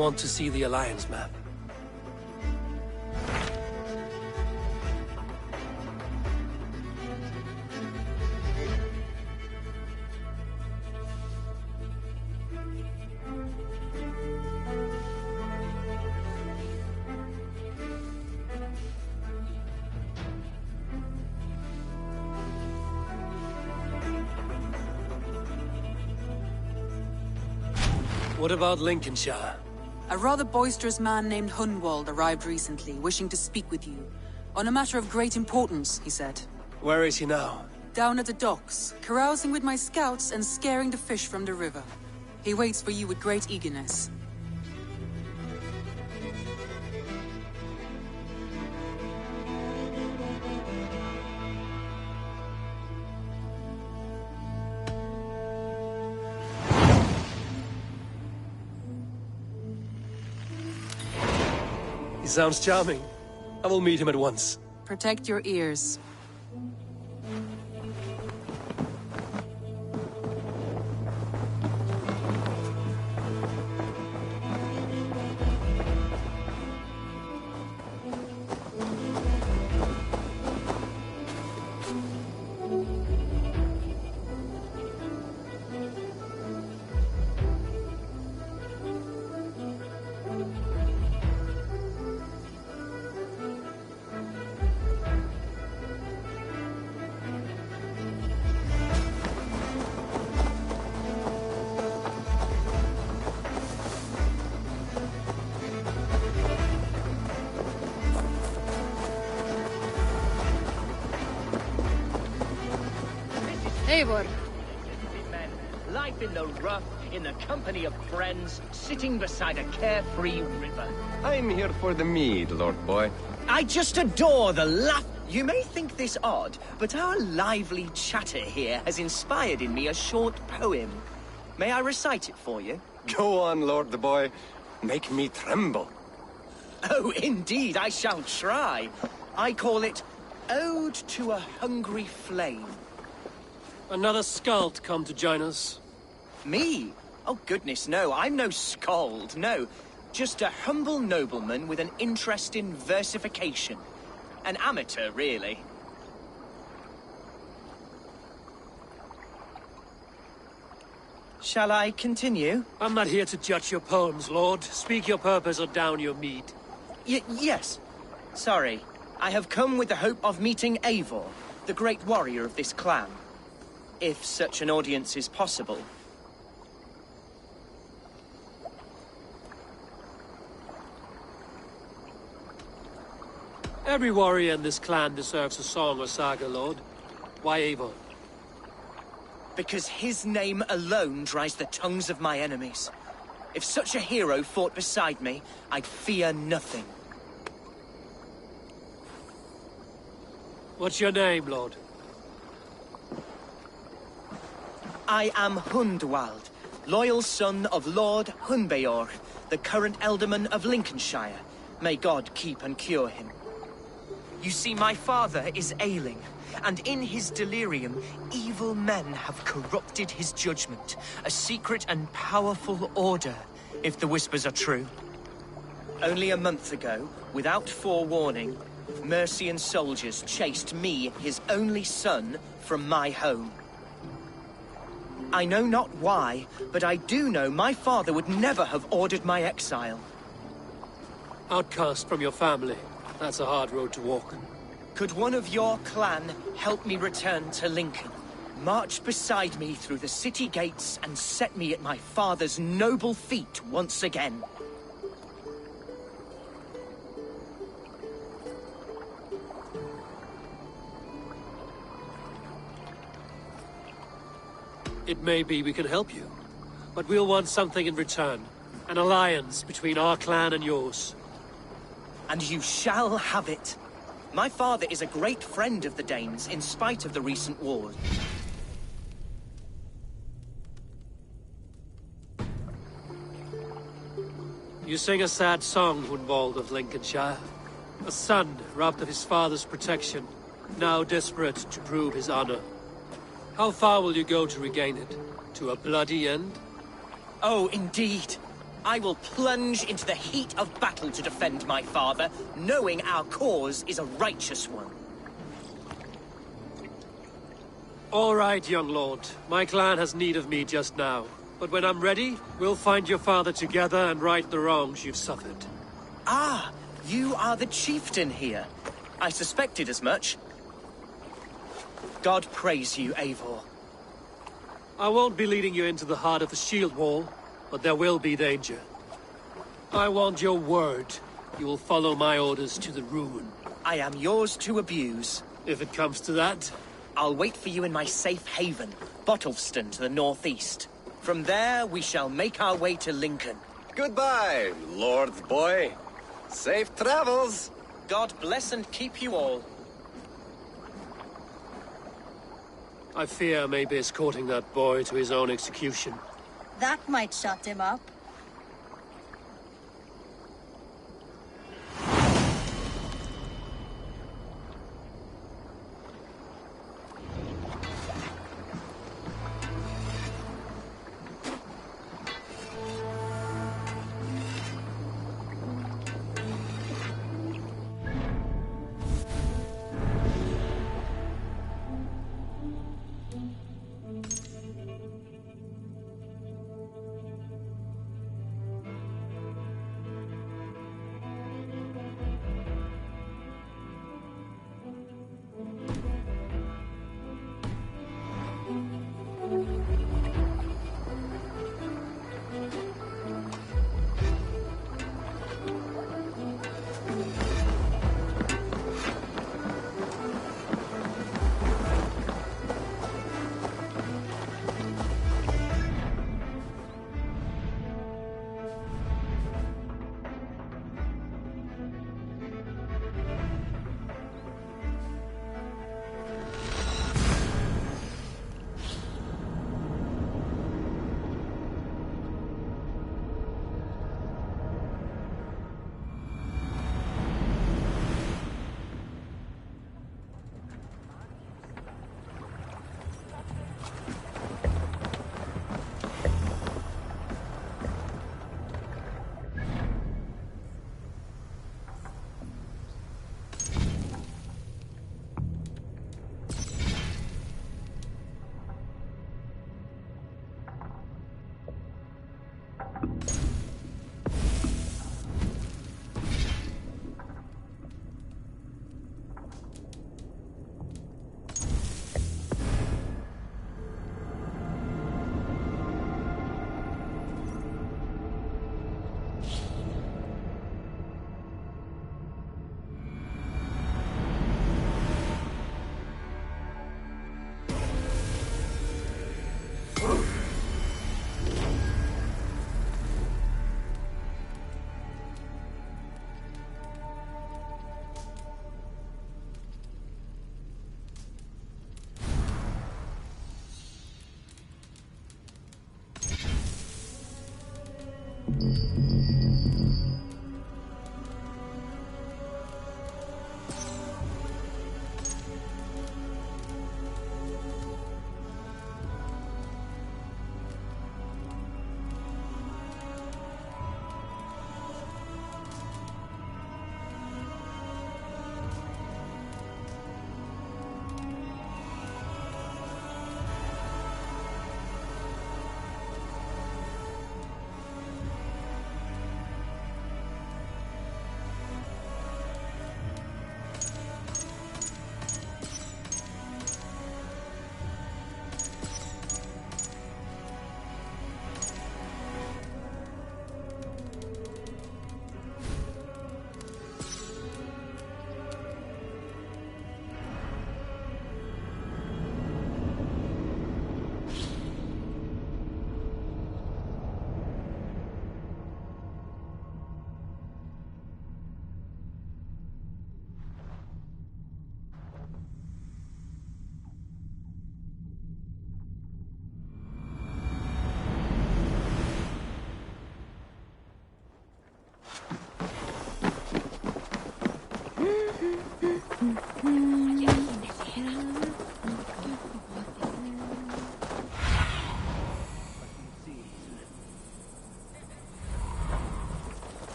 want to see the Alliance map. What about Lincolnshire? A rather boisterous man named Hunwald arrived recently, wishing to speak with you. On a matter of great importance, he said. Where is he now? Down at the docks, carousing with my scouts and scaring the fish from the river. He waits for you with great eagerness. He sounds charming. I will meet him at once. Protect your ears. Eivor. Men, life in the rough, in the company of friends, sitting beside a carefree river. I'm here for the mead, Lord Boy. I just adore the laugh. You may think this odd, but our lively chatter here has inspired in me a short poem. May I recite it for you? Go on, Lord the Boy. Make me tremble. Oh, indeed, I shall try. I call it Ode to a Hungry Flame. Another skald come to join us. Me? Oh, goodness, no. I'm no skald, no. Just a humble nobleman with an interest in versification. An amateur, really. Shall I continue? I'm not here to judge your poems, Lord. Speak your purpose or down your mead. Yes. Sorry. I have come with the hope of meeting Eivor, the great warrior of this clan. If such an audience is possible. Every warrior in this clan deserves a song or saga, Lord. Why Eivor? Because his name alone dries the tongues of my enemies. If such a hero fought beside me, I'd fear nothing. What's your name, Lord? I am Hundwald, loyal son of Lord Hunbeorg, the current Alderman of Lincolnshire. May God keep and cure him. You see, my father is ailing, and in his delirium, evil men have corrupted his judgment. A secret and powerful order, if the whispers are true. Only a month ago, without forewarning, Mercian soldiers chased me, his only son, from my home. I know not why, but I do know my father would never have ordered my exile. Outcast from your family. That's a hard road to walk. Could one of your clan help me return to Lincoln? March beside me through the city gates and set me at my father's noble feet once again. It may be we can help you, but we'll want something in return. An alliance between our clan and yours. And you shall have it. My father is a great friend of the Danes, in spite of the recent wars. You sing a sad song, Hunwald of Lincolnshire. A son robbed of his father's protection, now desperate to prove his honor. How far will you go to regain it? To a bloody end? Oh, indeed. I will plunge into the heat of battle to defend my father, knowing our cause is a righteous one. All right, young lord. My clan has need of me just now. But when I'm ready, we'll find your father together and right the wrongs you've suffered. Ah, you are the chieftain here. I suspected as much. God praise you, Eivor. I won't be leading you into the heart of the shield wall, but there will be danger. I want your word. You will follow my orders to the ruin. I am yours to abuse. If it comes to that. I'll wait for you in my safe haven, Bottleston to the northeast. From there, we shall make our way to Lincoln. Goodbye, Lord boy. Safe travels. God bless and keep you all. I fear I may be escorting that boy to his own execution. That might shut him up.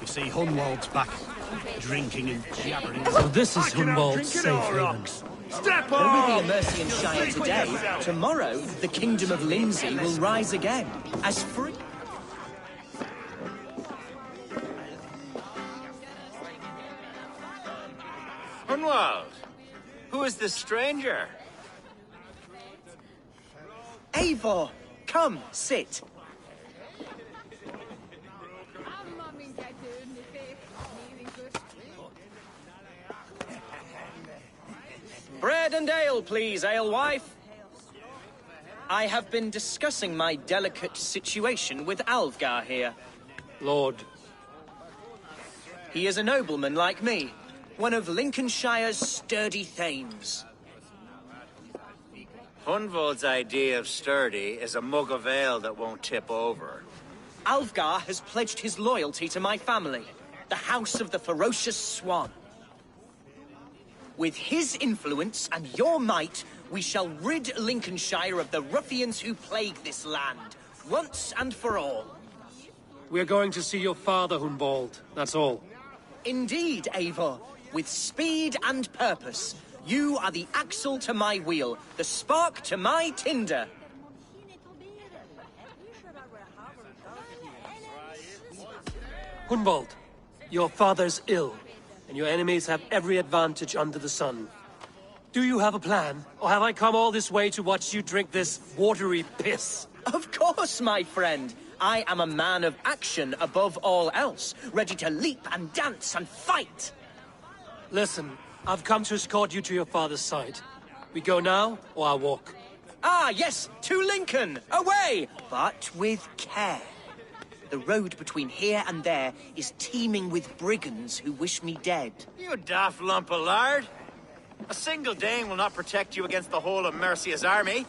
See, Hunwald's back, drinking and jabbering. So this is Hunwald's safe haven. Step Though we be a Mercian Shire today, tomorrow the Kingdom of Lindsey will rise again, as free... Hunwald, who is this stranger? Eivor, come, sit. Bread and ale, please, alewife. I have been discussing my delicate situation with Alvgar here. Lord, He is a nobleman like me, one of Lincolnshire's sturdy thanes. Hunwald's idea of sturdy is a mug of ale that won't tip over. Alvgar has pledged his loyalty to my family, the House of the Ferocious Swan. With his influence and your might, we shall rid Lincolnshire of the ruffians who plague this land, once and for all. we're going to see your father, Hunwald. That's all. Indeed, Eivor, with speed and purpose. You are the axle to my wheel, the spark to my tinder. Hunwald, your father's ill, and your enemies have every advantage under the sun. Do you have a plan, or have I come all this way to watch you drink this watery piss? Of course, my friend. I am a man of action above all else, ready to leap and dance and fight. Listen, I've come to escort you to your father's side. We go now, or I walk? Ah, yes, to Lincoln, away! But with care. The road between here and there is teeming with brigands who wish me dead. You daft lump of lard. A single Dane will not protect you against the whole of Mercia's army.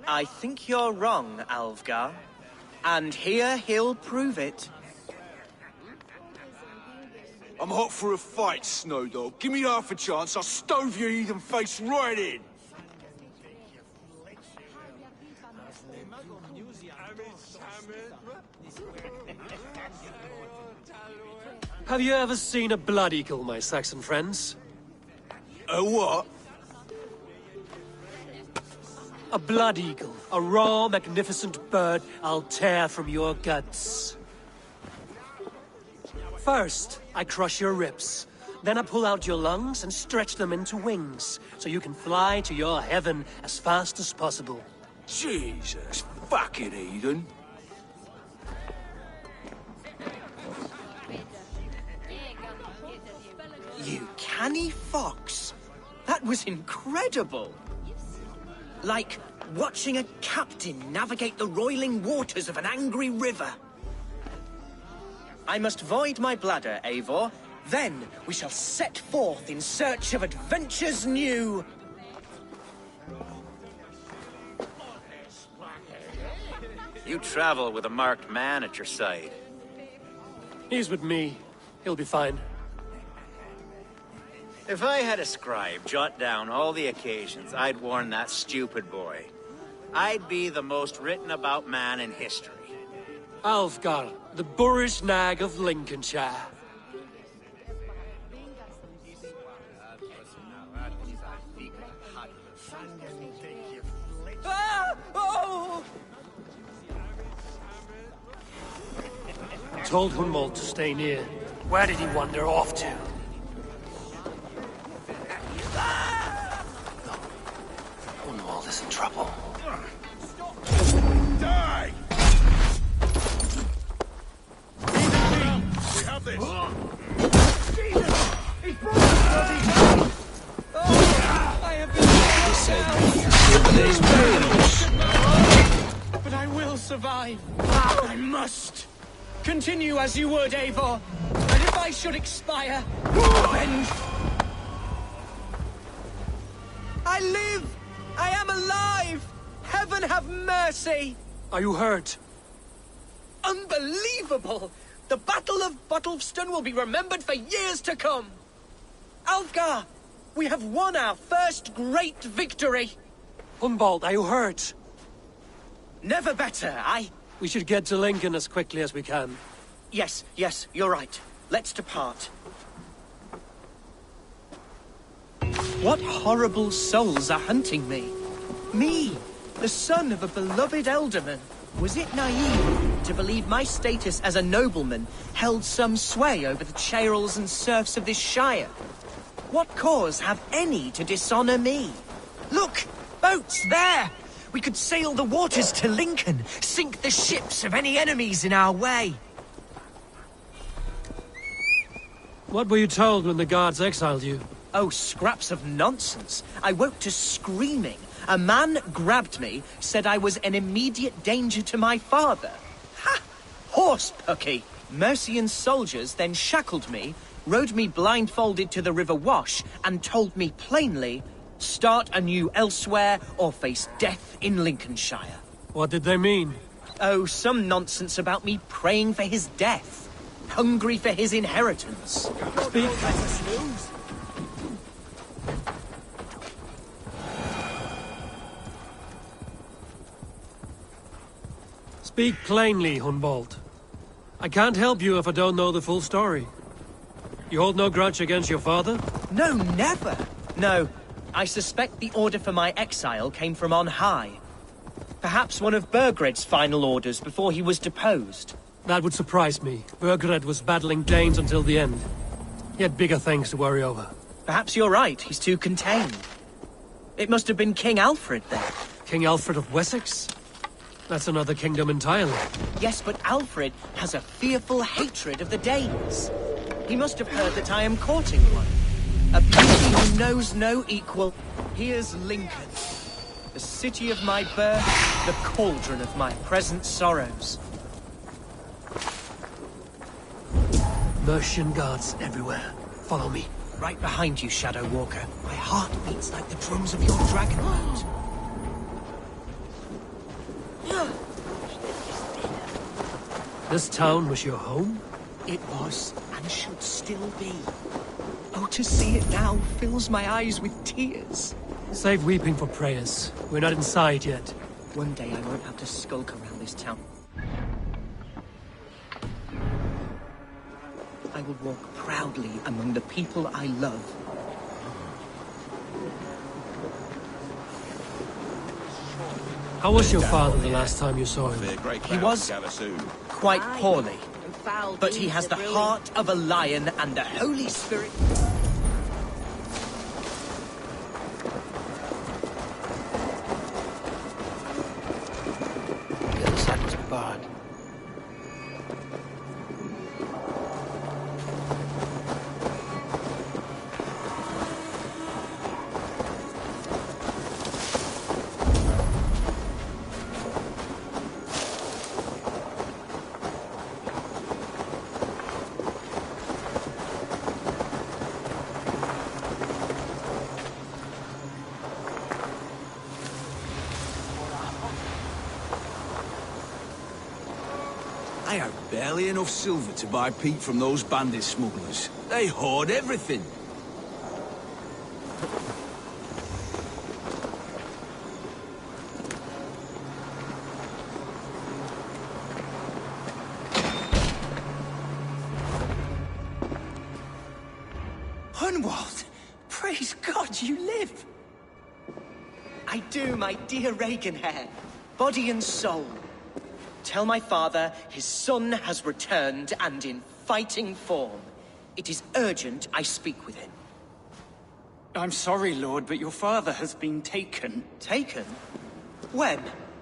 I think you're wrong, Alvgar. And here he'll prove it. I'm hot for a fight, Snowdog. Give me half a chance, I'll stove your heathen face right in. Have you ever seen a blood eagle, my Saxon friends? A what? A blood eagle. A raw, magnificent bird I'll tear from your guts. First, I crush your ribs. Then I pull out your lungs and stretch them into wings, so you can fly to your heaven as fast as possible. Jesus, fucking heathen. You canny fox. That was incredible. Like watching a captain navigate the roiling waters of an angry river. I must void my bladder, Eivor. Then we shall set forth in search of adventures new. You travel with a marked man at your side. He's with me. He'll be fine. If I had a scribe jot down all the occasions I'd warn that stupid boy, I'd be the most written about man in history. Alfgar, the boorish nag of Lincolnshire. Ah! Oh! Told Hunwald to stay near. Where did he wander off to? Hunwald is in trouble. Die! We have this! He's broken! I have been but I will survive. I must. Continue as you would, Eivor. And if I should expire, avenge. I live! I am alive! Heaven have mercy! Are you hurt? Unbelievable! The Battle of Bottlefston will be remembered for years to come! Alfgar, we have won our first great victory! Hunwald, are you hurt? Never better, We should get to Lincoln as quickly as we can. Yes, you're right. Let's depart. What horrible souls are hunting me? Me, the son of a beloved ealdorman. Was it naive to believe my status as a nobleman held some sway over the churls and serfs of this shire? What cause have any to dishonor me? Look! Boats there! We could sail the waters to Lincoln, sink the ships of any enemies in our way. What were you told when the guards exiled you? Oh, scraps of nonsense. I woke to screaming. A man grabbed me, said I was an immediate danger to my father. Ha! Horse-pucky! Mercian soldiers then shackled me, rode me blindfolded to the River Wash, and told me plainly, start anew elsewhere or face death in Lincolnshire. What did they mean? Oh, some nonsense about me praying for his death. Hungry for his inheritance. Speak. Speak plainly, Hunwald. I can't help you if I don't know the full story. You hold no grudge against your father? No, never. No, I suspect the order for my exile came from on high. Perhaps one of Burgred's final orders before he was deposed. That would surprise me. Burgred was battling Danes until the end. He had bigger things to worry over. Perhaps you're right, he's too contained. It must have been King Alfred then. King Alfred of Wessex? That's another kingdom entirely. Yes, but Alfred has a fearful hatred of the Danes. He must have heard that I am courting one. A beauty who knows no equal. Here's Lincoln. The city of my birth, the cauldron of my present sorrows. Mercian guards everywhere. Follow me. Right behind you, Shadow Walker. My heart beats like the drums of your dragonboat. This town was your home? It was, and should still be. Oh, to see it now fills my eyes with tears. Save weeping for prayers. We're not inside yet. One day I won't have to skulk around this town. I will walk proudly among the people I love. How was your father the last time you saw him? He was quite poorly, but he has the heart of a lion and the Holy Spirit. The other side was barred. I have barely enough silver to buy peat from those bandit smugglers. They hoard everything. Hunwald! Praise God you live! I do, my dear Reaganhair. Body and soul. Tell my father his son has returned and in fighting form. It is urgent I speak with him. I'm sorry, Lord, but your father has been taken. Taken? When?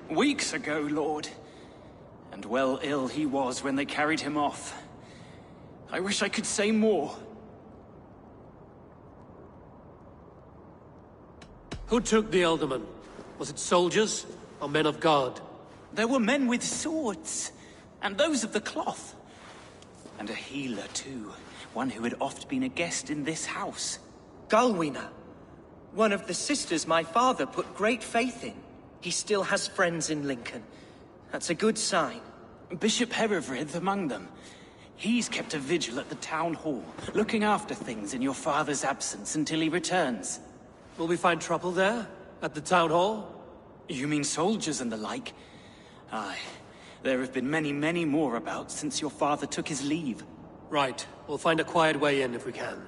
Weeks ago, Lord. And well ill he was when they carried him off. I wish I could say more. Who took the Ealdorman? Was it soldiers or men of God? There were men with swords, and those of the cloth. And a healer, too. One who had oft been a guest in this house. Galwina. One of the sisters my father put great faith in. He still has friends in Lincoln. That's a good sign. Bishop Herefrith among them. He's kept a vigil at the town hall, looking after things in your father's absence until he returns. Will we find trouble there? At the town hall? You mean soldiers and the like? Aye. There have been many, many more about since your father took his leave. Right. We'll find a quiet way in if we can.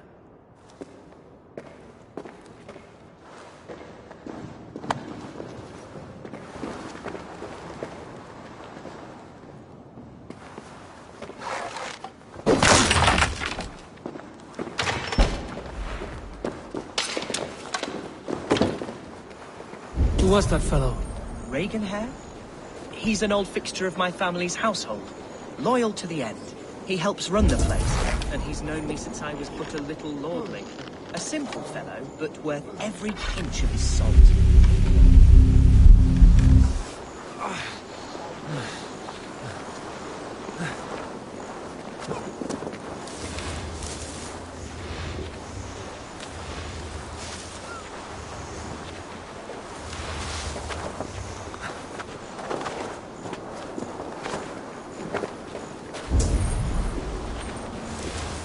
Who was that fellow? Reaganhair? He's an old fixture of my family's household. Loyal to the end. He helps run the place, and he's known me since I was but a little lordling. A simple fellow, but worth every pinch of his salt.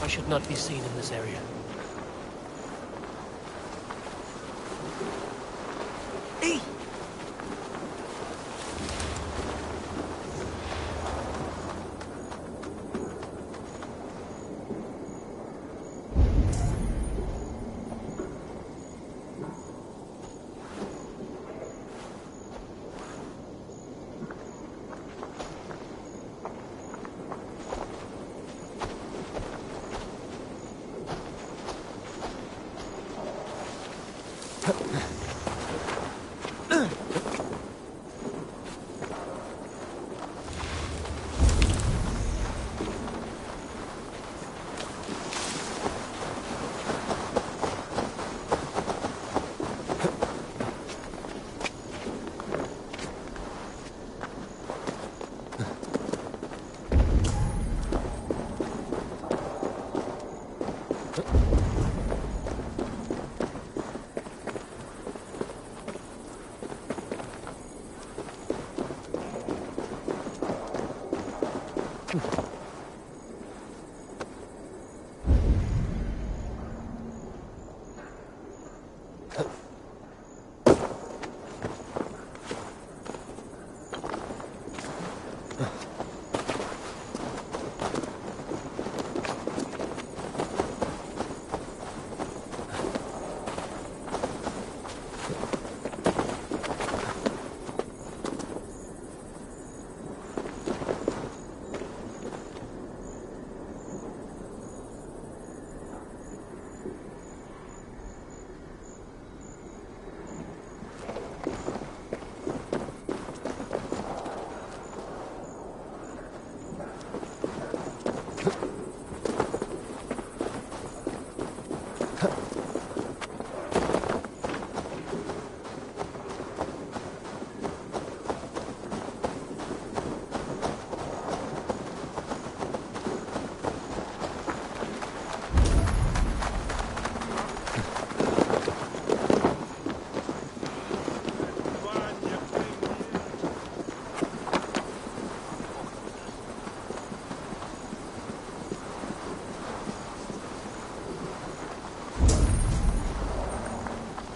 I should not be seen in this area.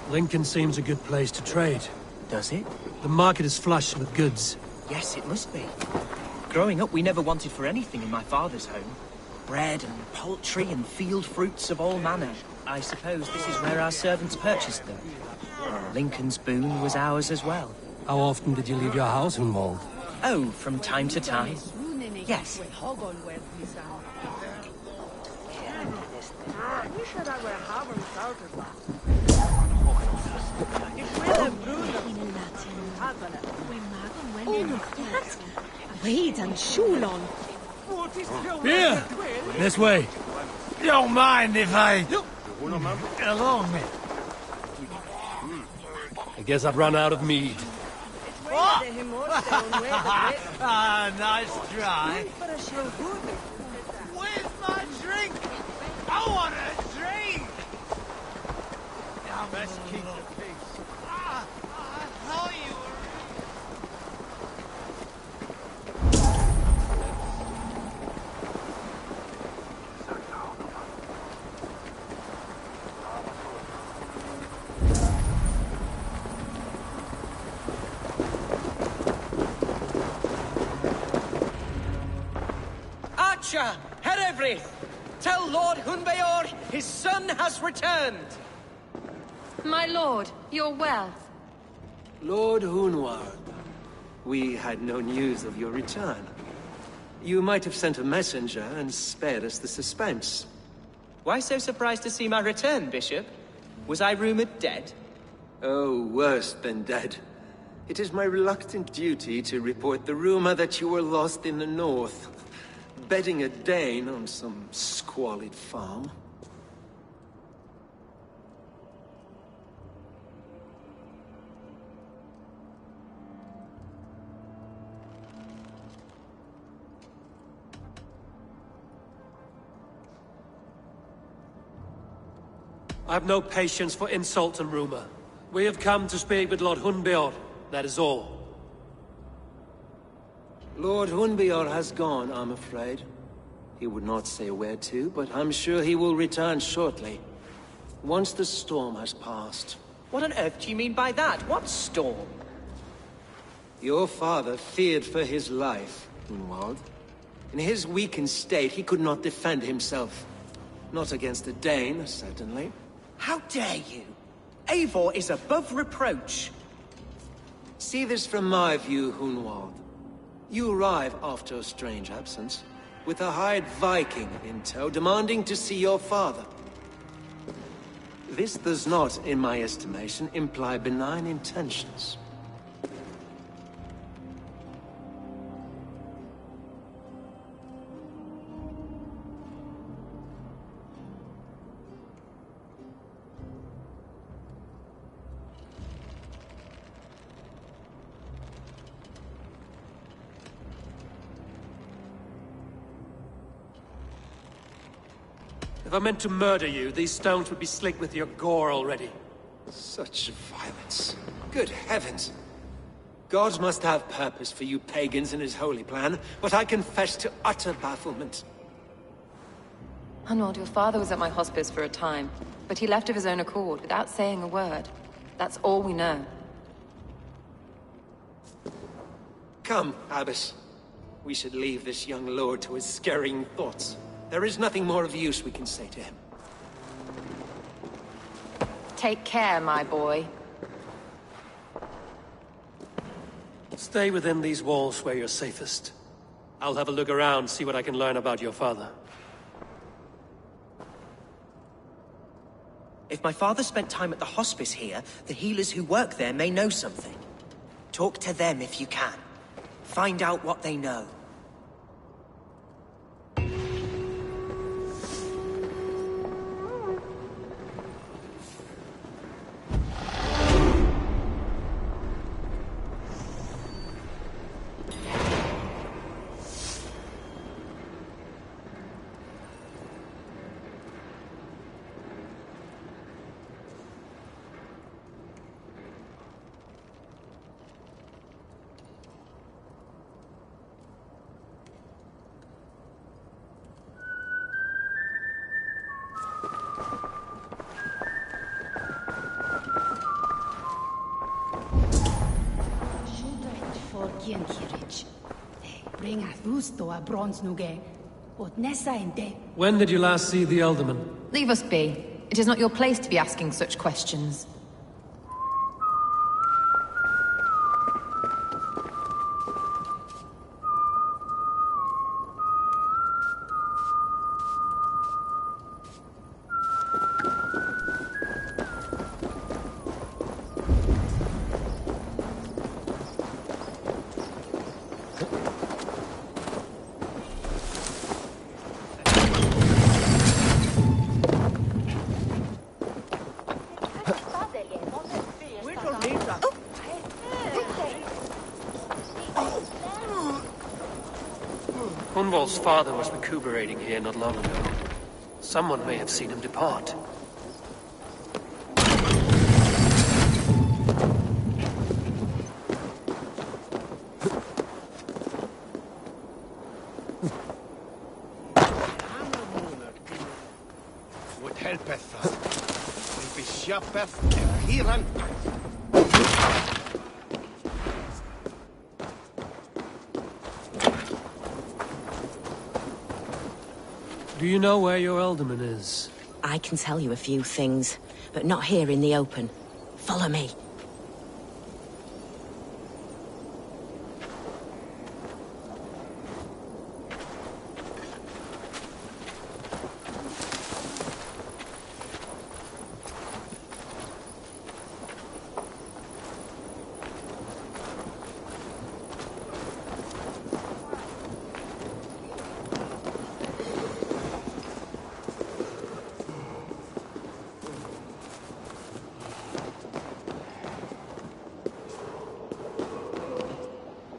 Lincoln seems a good place to trade. Does it? The market is flush with goods. Yes, it must be. Growing up, we never wanted for anything in my father's home. Bread and poultry and field fruits of all manner. I suppose this is where our servants purchased them. Lincoln's boon was ours as well. How often did you leave your house, Hunwald? Oh, from time to time. Yes. Wait and Shulon. Here! This way. Don't mind if I... Get along. I guess I've run out of mead. Nice try. Where's my drink? I want a drink! Best keep the peace. I thought you were... Asha, Herevri! Tell Lord Hunbeor his son has returned! My lord, you're well. Lord Hunward, we had no news of your return. You might have sent a messenger and spared us the suspense. Why so surprised to see my return, Bishop? Was I rumored dead? Oh, worse than dead. It is my reluctant duty to report the rumor that you were lost in the north, bedding a Dane on some squalid farm. I have no patience for insult and rumor. We have come to speak with Lord Hunbeor, that is all. Lord Hunbeor has gone, I'm afraid. He would not say where to, but I'm sure he will return shortly. Once the storm has passed. What on earth do you mean by that? What storm? Your father feared for his life, Hunwald. In his weakened state, he could not defend himself. Not against a Dane, certainly. How dare you? Eivor is above reproach. See this from my view, Hunwald. You arrive after a strange absence, with a hired Viking in tow, demanding to see your father. This does not, in my estimation, imply benign intentions. If I meant to murder you, these stones would be slick with your gore already. Such violence. Good heavens! God must have purpose for you pagans in his holy plan, but I confess to utter bafflement. Hunwald, your father was at my hospice for a time, but he left of his own accord, without saying a word. That's all we know. Come, Abbess. We should leave this young lord to his scurrying thoughts. There is nothing more of use we can say to him. Take care, my boy. Stay within these walls where you're safest. I'll have a look around, see what I can learn about your father. If my father spent time at the hospice here, the healers who work there may know something. Talk to them if you can. Find out what they know. When did you last see the Elderman? Leave us be. It is not your place to be asking such questions. Hunwald's father was recuperating here not long ago. Someone may have seen him depart. Would helpeth us. We be shapeth and hearan. Do you know where your alderman is? I can tell you a few things, but not here in the open. Follow me.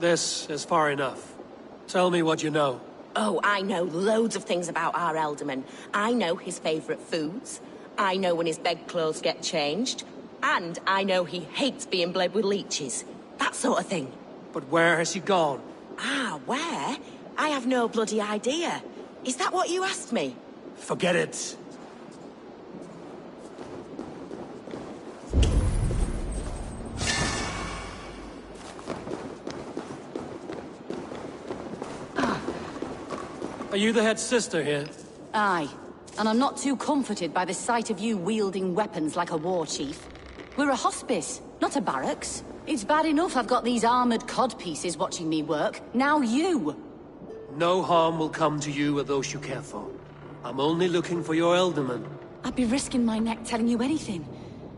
This is far enough. Tell me what you know. Oh, I know loads of things about our alderman. I know his favourite foods. I know when his bedclothes get changed. And I know he hates being bled with leeches. That sort of thing. But where has he gone? Ah, where? I have no bloody idea. Is that what you asked me? Forget it. Are you the head sister here? Aye. And I'm not too comforted by the sight of you wielding weapons like a war chief. We're a hospice, not a barracks. It's bad enough I've got these armored codpieces watching me work. Now you! No harm will come to you or those you care for. I'm only looking for your alderman. I'd be risking my neck telling you anything.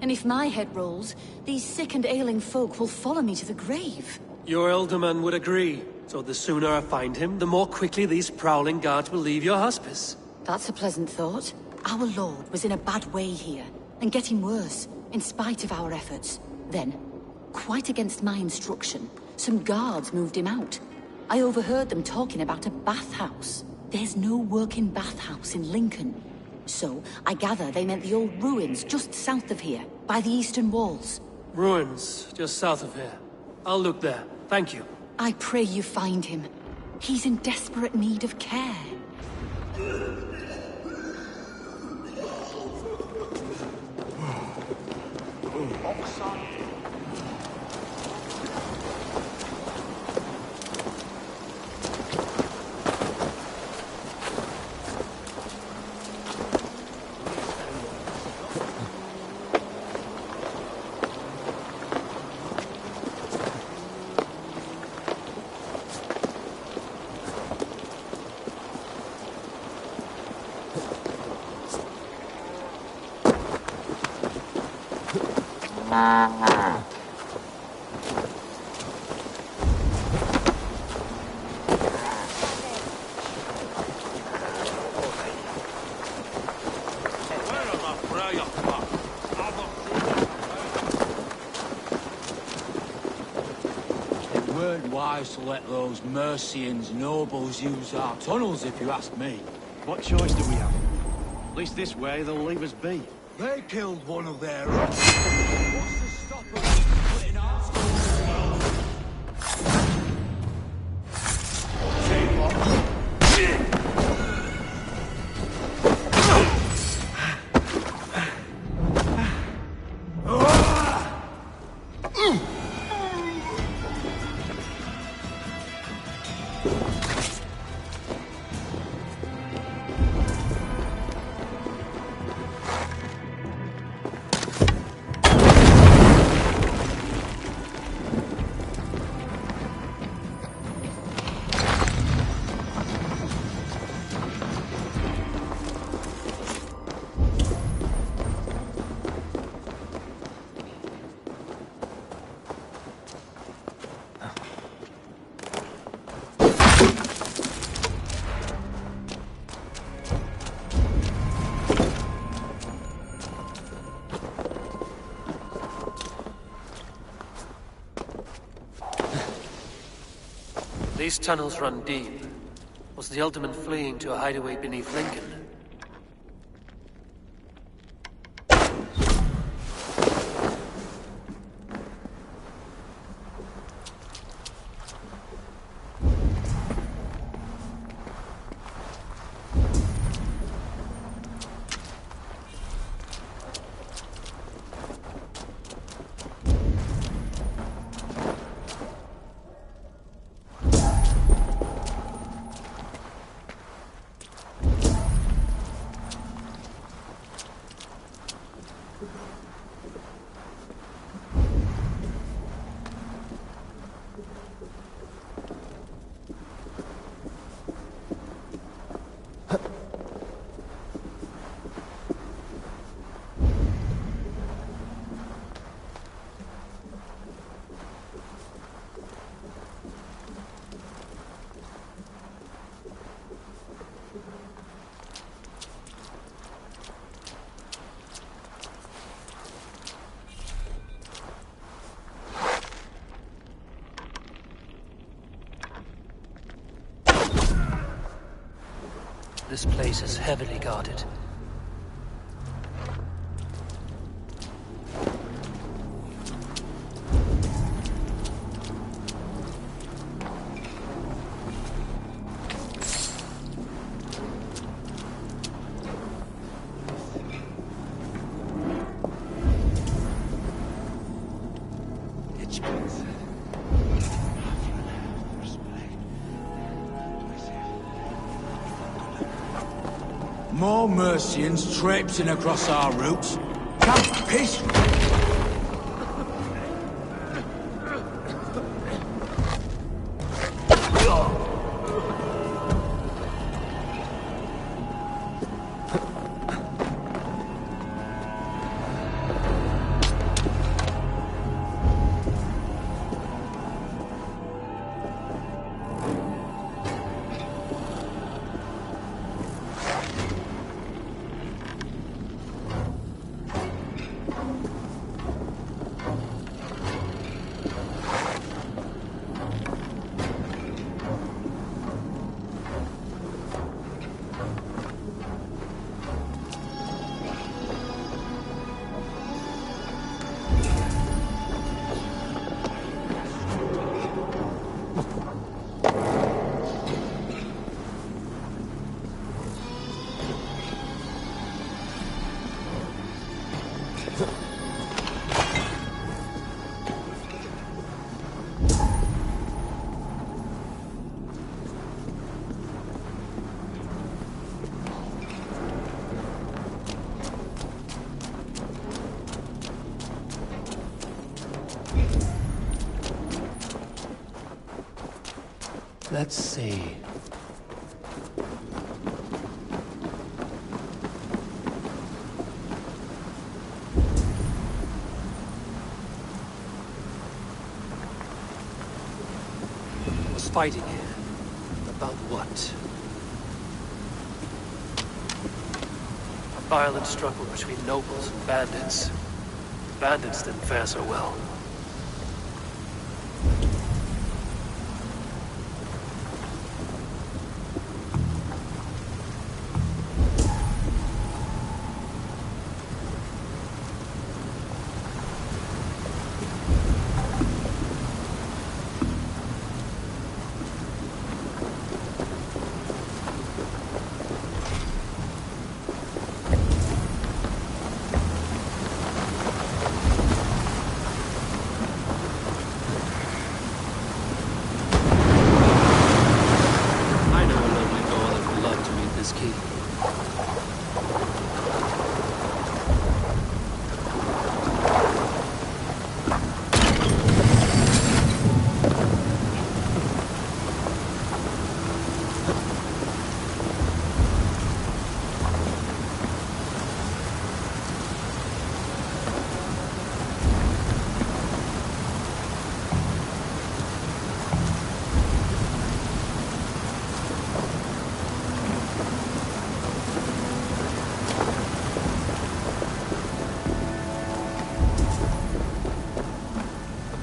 And if my head rolls, these sick and ailing folk will follow me to the grave. Your alderman would agree. So the sooner I find him, the more quickly these prowling guards will leave your hospice. That's a pleasant thought. Our lord was in a bad way here, and getting worse, in spite of our efforts. Then, quite against my instruction, some guards moved him out. I overheard them talking about a bathhouse. There's no working bathhouse in Lincoln. So, I gather they meant the old ruins just south of here, by the eastern walls. Ruins, just south of here. I'll look there. Thank you. I pray you find him. He's in desperate need of care. To let those Mercians nobles use our tunnels, if you ask me. What choice do we have? At least this way they'll leave us be. They killed one of their own. What's to stop us splitting our These tunnels run deep. Was the alderman fleeing to a hideaway beneath Lincoln? This place is heavily guarded. More Mercians traipsing across our routes. Can't piss. Let's see. Was fighting here. About what? A violent struggle between nobles and bandits. Bandits didn't fare so well.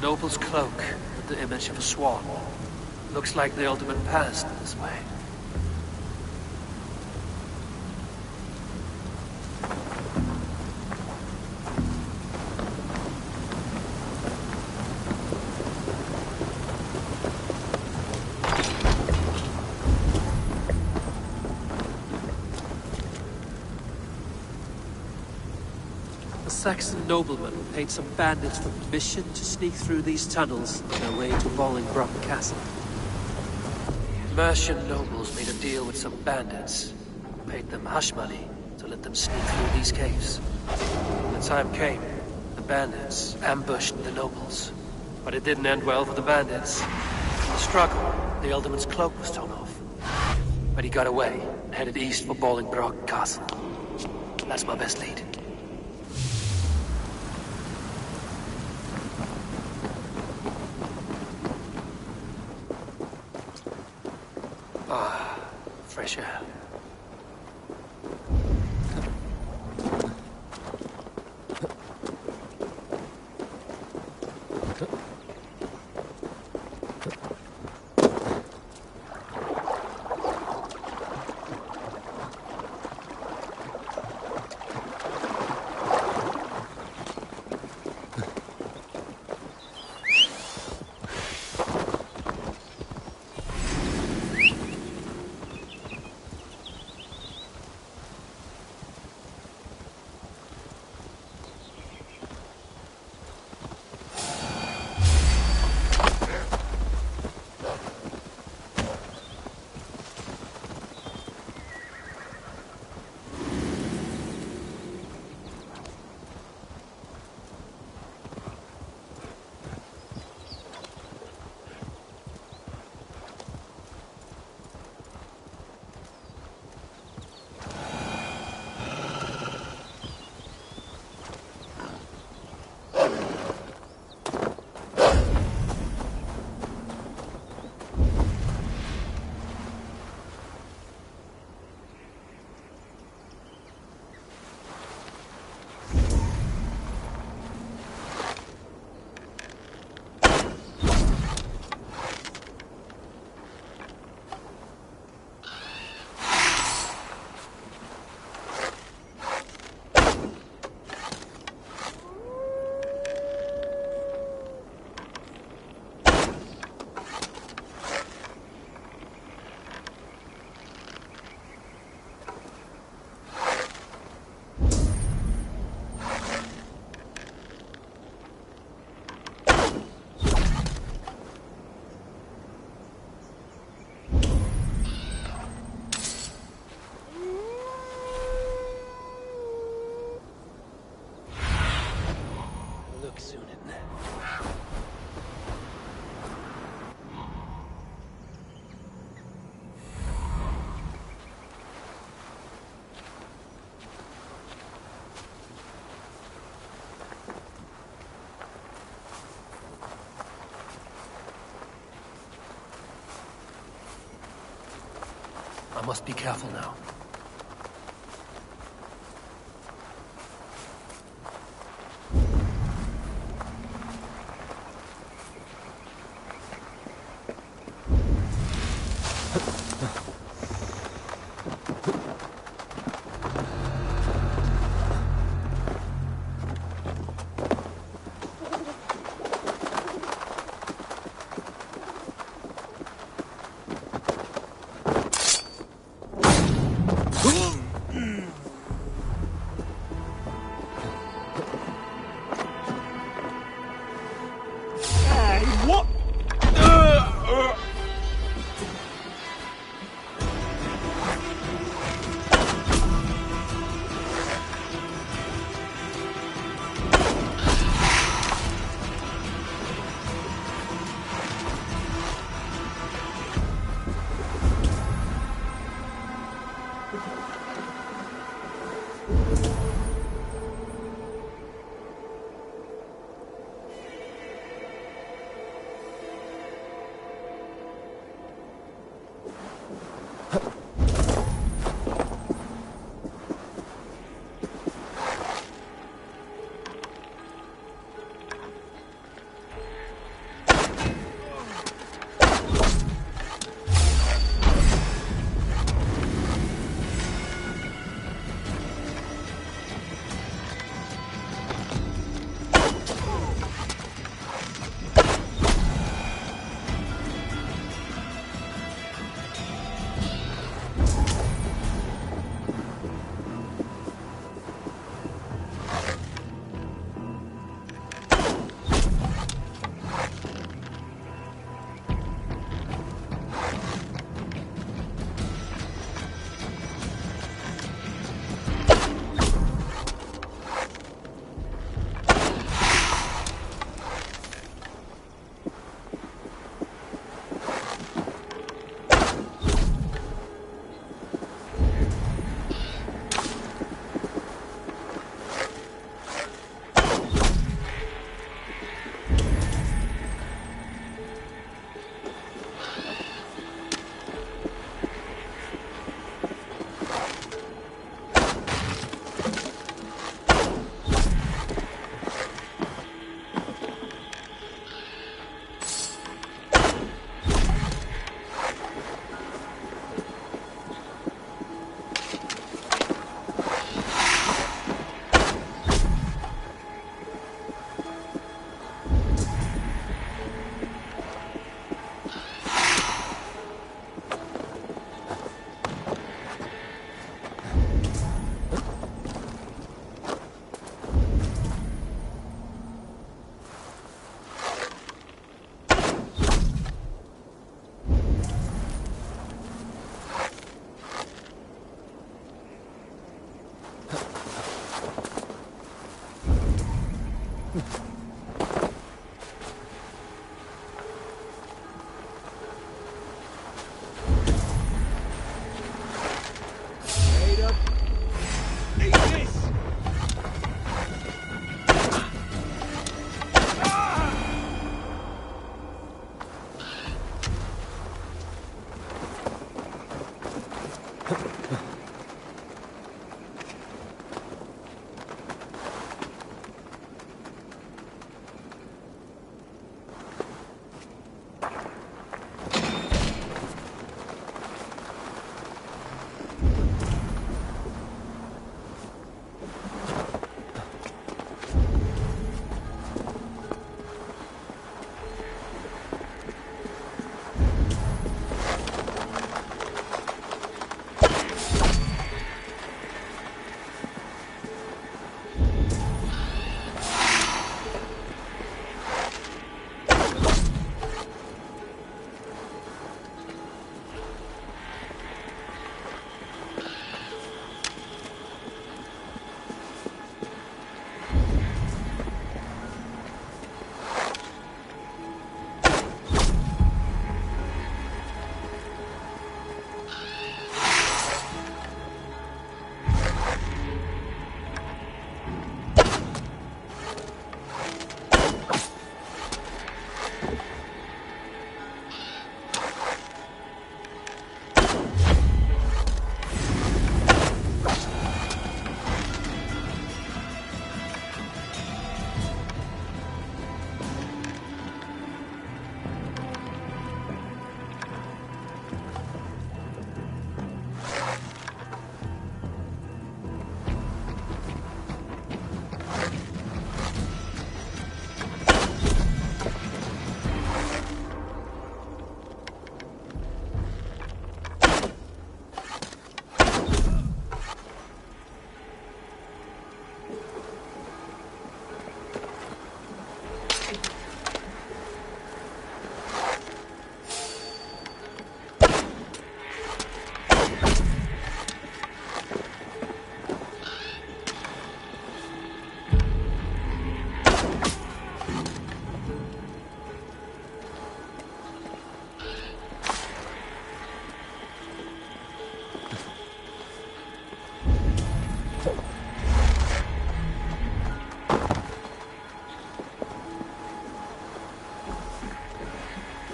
Noble's cloak with the image of a swan. Looks like the ultimate passed this way. Saxon nobleman paid some bandits for permission to sneak through these tunnels on their way to Bolingbroke Castle. Mercian nobles made a deal with some bandits, paid them hush money to let them sneak through these caves. When the time came, the bandits ambushed the nobles. But it didn't end well for the bandits. In the struggle, the Ealdorman's cloak was torn off. But he got away and headed east for Bolingbroke Castle. That's my best lead. Ah, fresh air. I must be careful now.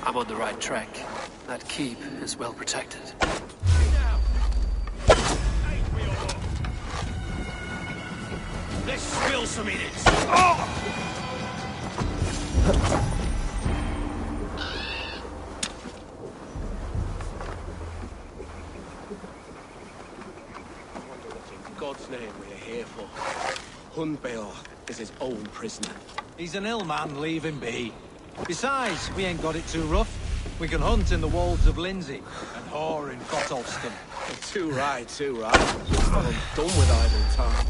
I'm on the right track. That keep is well protected. Let's spill some minutes. Oh! In God's name we're here for. Hunbeor is his own prisoner. He's an ill man, leave him be. Besides, we ain't got it too rough. We can hunt in the wolds of Lindsay and whore in Gottolston. Too right, too right. I'm done with idle time.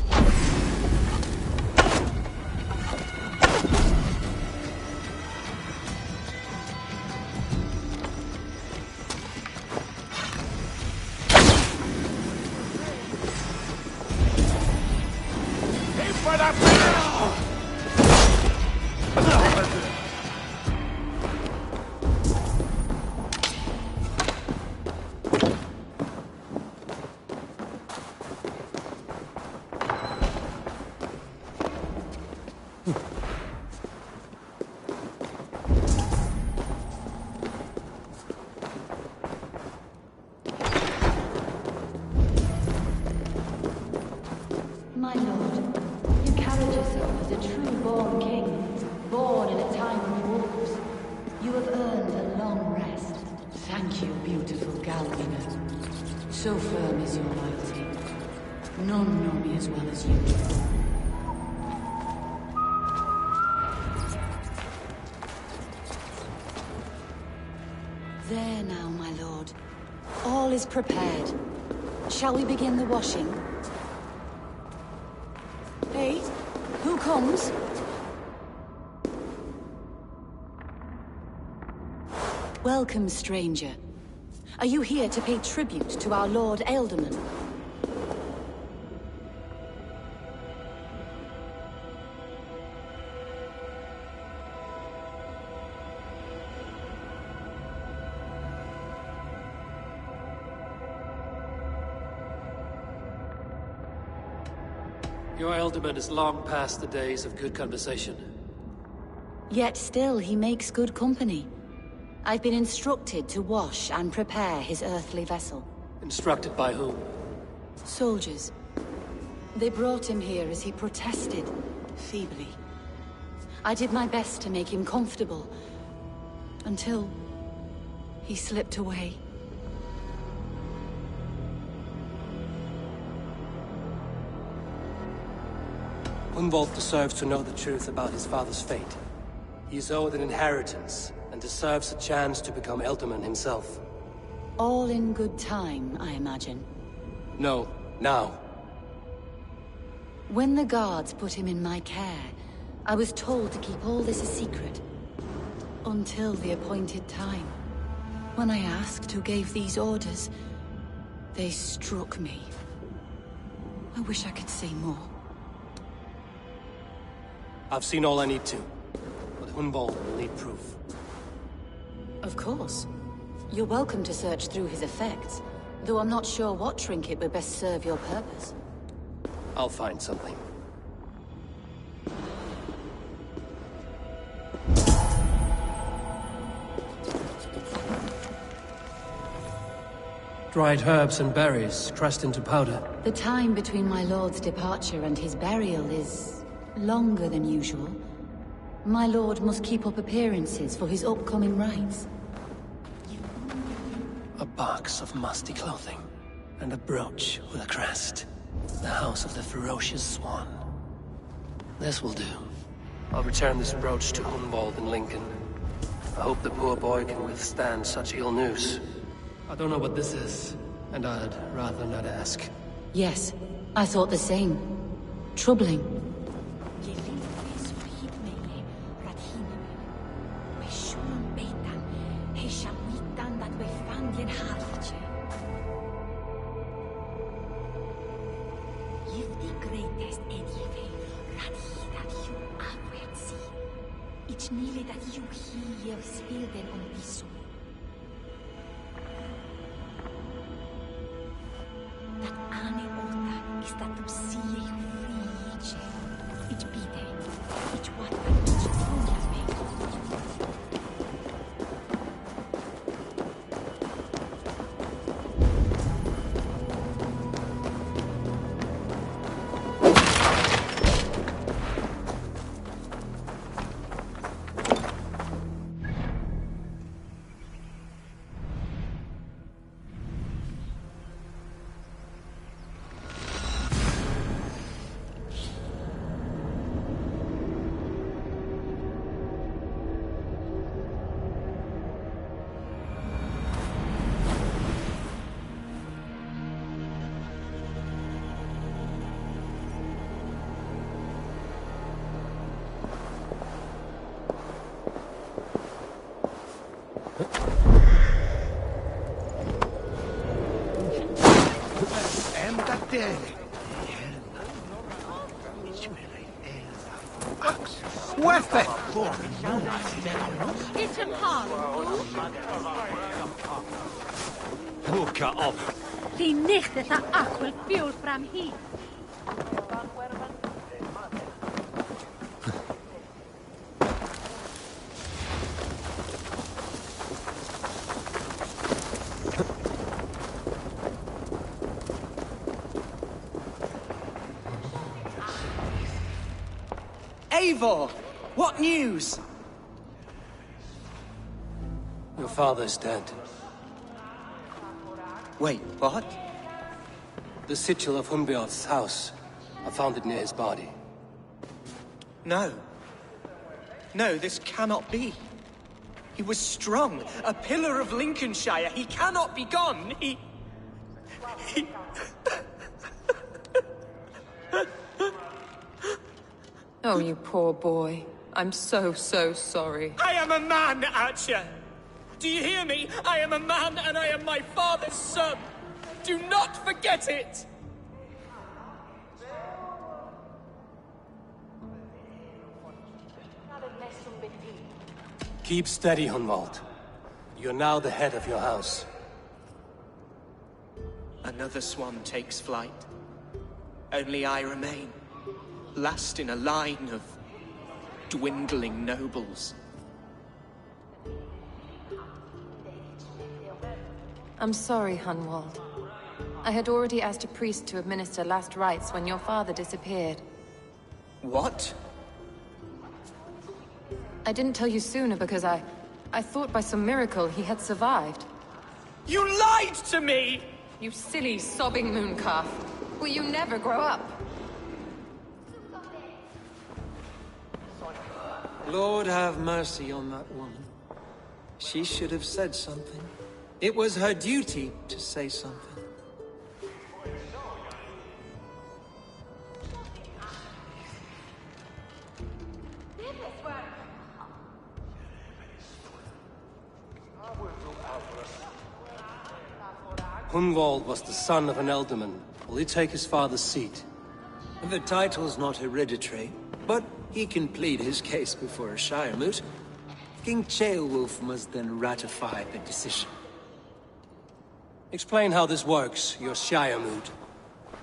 My lord, you carried yourself as a true-born king, born in a time of wolves. You have earned a long rest. Thank you, beautiful Galwina. So firm is your loyalty. None know me as well as you do. There now, my lord. All is prepared. Shall we begin the washing? Hey, who comes? Welcome, stranger. Are you here to pay tribute to our Lord Ealdorman? Your Ealdorman is long past the days of good conversation. Yet still he makes good company. I've been instructed to wash and prepare his earthly vessel. Instructed by whom? Soldiers. They brought him here as he protested, feebly. I did my best to make him comfortable, until he slipped away. Hunwald deserves to know the truth about his father's fate. He is owed an inheritance, and deserves a chance to become Ealdorman himself. All in good time, I imagine. No, now. When the guards put him in my care, I was told to keep all this a secret. Until the appointed time. When I asked who gave these orders, they struck me. I wish I could say more. I've seen all I need to, but Hunwald will need proof. Of course. You're welcome to search through his effects, though I'm not sure what trinket would best serve your purpose. I'll find something. Dried herbs and berries pressed into powder. The time between my lord's departure and his burial is longer than usual. My lord must keep up appearances for his upcoming rites. A box of musty clothing, and a brooch with a crest. The house of the ferocious swan. This will do. I'll return this brooch to Hunwald in Lincoln. I hope the poor boy can withstand such ill news. I don't know what this is, and I'd rather not ask. Yes, I thought the same. Troubling. Snille dat you hier speelden piso. Dat ane ota is dat op zie frietje. Ich bitte. Ich wat ich tronas me. Werfe! Hit him hard. Hook op. Die nicht dat de aquel fuel from here. Eivor! What news? Your father's dead. Wait, what? The sigil of Hunbeorth's house. I found it near his body. No. No, this cannot be. He was strong, a pillar of Lincolnshire. He cannot be gone. He... Oh, you poor boy. I'm so sorry. I am a man, Archer! Do you hear me? I am a man and I am my father's son! Do not forget it! Keep steady, Hunwald. You're now the head of your house. Another swan takes flight. Only I remain. Last in a line of dwindling nobles. I'm sorry, Hunwald. I had already asked a priest to administer last rites when your father disappeared. What? I didn't tell you sooner because I thought by some miracle he had survived. You lied to me! You silly, sobbing mooncalf. Will you never grow up? Lord have mercy on that woman. She should have said something. It was her duty to say something. Hunwald was the son of an ealdorman. Will he take his father's seat? The title's not hereditary, but he can plead his case before a Shire moot. King Ceolwulf must then ratify the decision. Explain how this works, your Shire moot.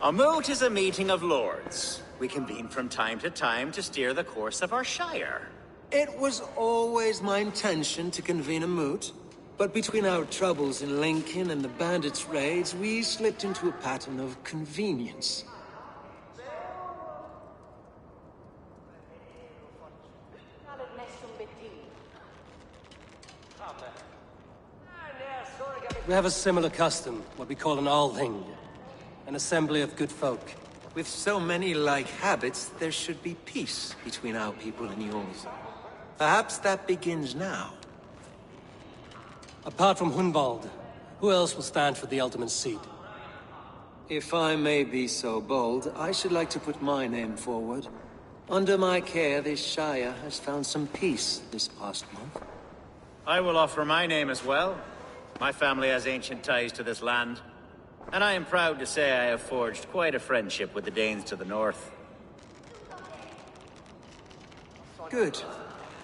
A moot is a meeting of lords. We convene from time to time to steer the course of our Shire. It was always my intention to convene a moot, but between our troubles in Lincoln and the bandits' raids, we slipped into a pattern of convenience. We have a similar custom, what we call an Althing, an assembly of good folk. With so many like habits, there should be peace between our people and yours. Perhaps that begins now. Apart from Hunwald, who else will stand for the Ealdorman's seat? If I may be so bold, I should like to put my name forward. Under my care, this Shire has found some peace this past month. I will offer my name as well. My family has ancient ties to this land, and I am proud to say I have forged quite a friendship with the Danes to the north. Good.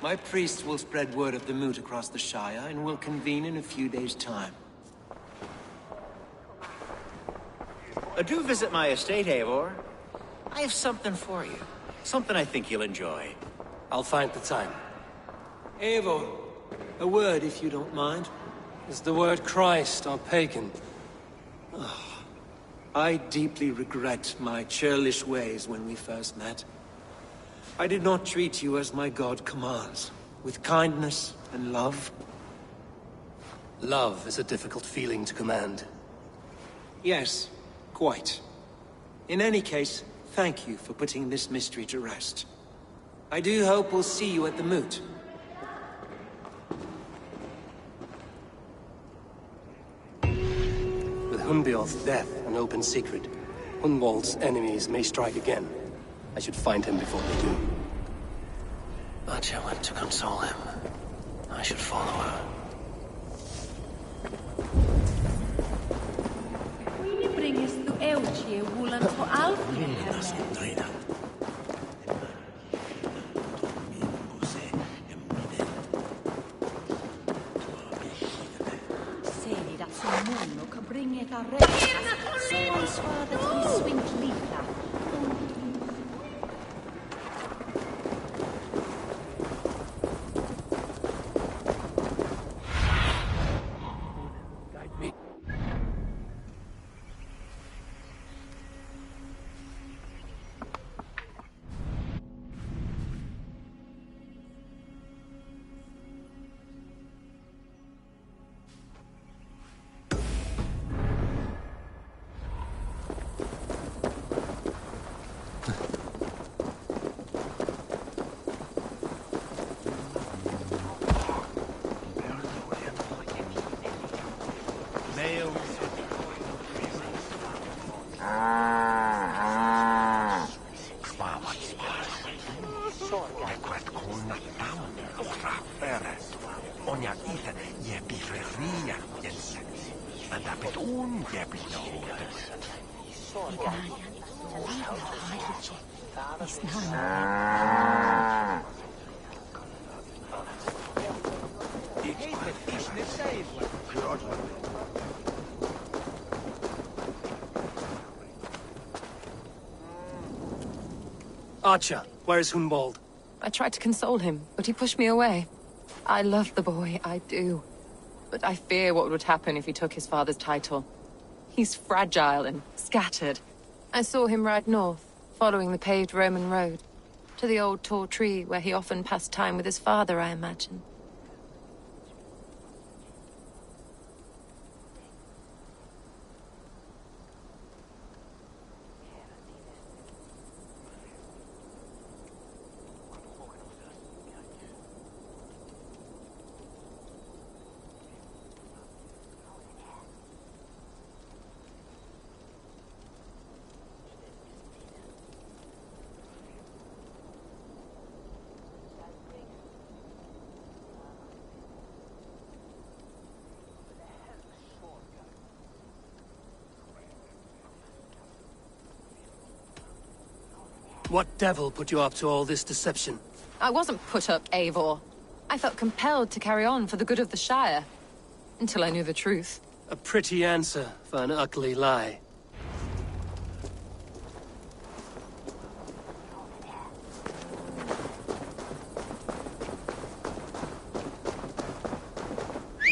My priests will spread word of the moot across the Shire, and will convene in a few days' time. Do visit my estate, Eivor. I have something for you. Something I think you'll enjoy. I'll find the time. Eivor, a word if you don't mind. Is the word Christ or pagan? I deeply regret my churlish ways when we first met. I did not treat you as my god commands, with kindness and love. Love is a difficult feeling to command. Yes, quite. In any case, thank you for putting this mystery to rest. I do hope we'll see you at the moot. With Hunbeorth's death an open secret, Hunwald's enemies may strike again. I should find him before they do. Archer went to console him. I should follow her. Will you bring us to Euchie, Wulan to Alfie? Säg att som mun och bringa ett arrest. Så ansvaret vi svint lika. Archer, where's Hunwald? I tried to console him, but he pushed me away. I love the boy, I do. But I fear what would happen if he took his father's title. He's fragile and scattered. I saw him ride north, following the paved Roman road. To the old tall tree where he often passed time with his father, I imagine. What devil put you up to all this deception? I wasn't put up, Eivor. I felt compelled to carry on for the good of the Shire. Until I knew the truth. A pretty answer for an ugly lie.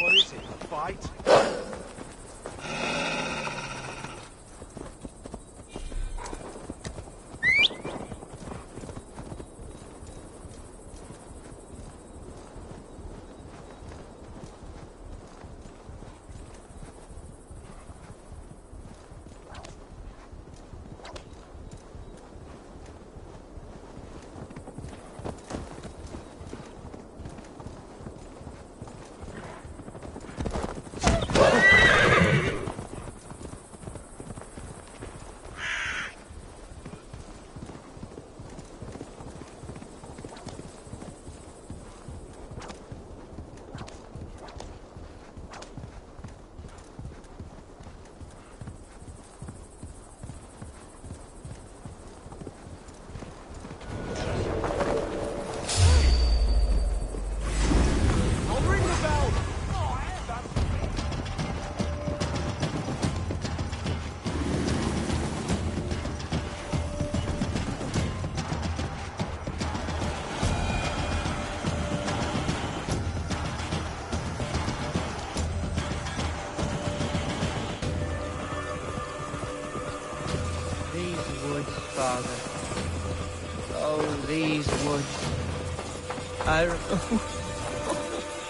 What is it, a fight?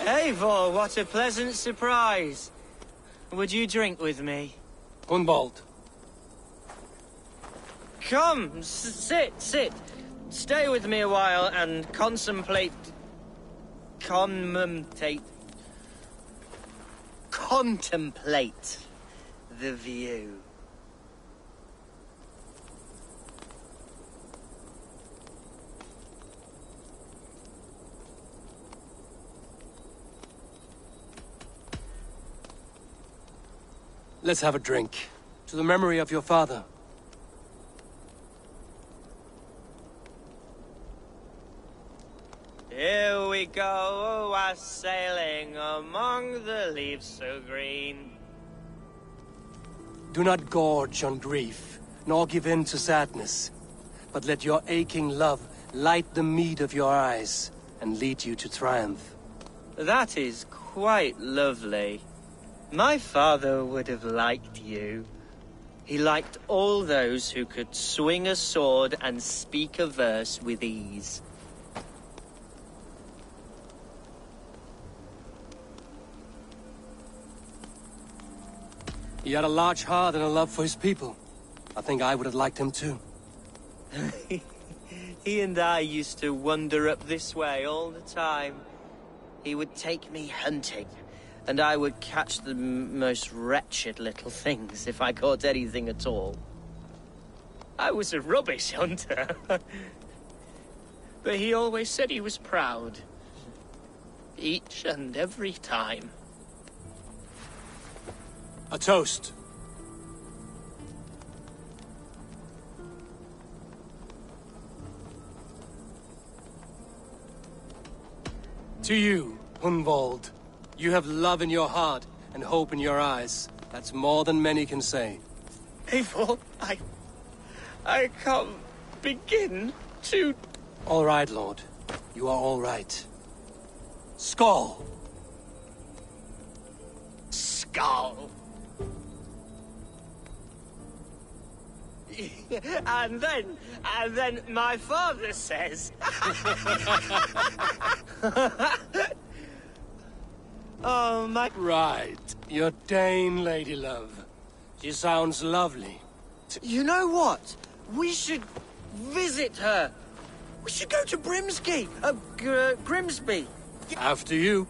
Eivor, what a pleasant surprise. Would you drink with me? Gunvald. Come, sit. Stay with me a while and contemplate the view. Let's have a drink. To the memory of your father. Here we go, a sailing among the leaves so green. Do not gorge on grief, nor give in to sadness, but let your aching love light the mead of your eyes and lead you to triumph. That is quite lovely. My father would have liked you. He liked all those who could swing a sword and speak a verse with ease. He had a large heart and a love for his people. I think I would have liked him too. He and I used to wander up this way all the time. He would take me hunting, and I would catch the most wretched little things if I caught anything at all. I was a rubbish hunter. But he always said he was proud. Each and every time. A toast. To you, Gunvald. You have love in your heart and hope in your eyes. That's more than many can say. Eivor, I can't begin to... All right, Lord. You are all right. Skull! Skull! And then my father says... Oh, my... Right. Your Dane lady love. She sounds lovely. You know what? We should visit her. We should go to Grimsby. After you.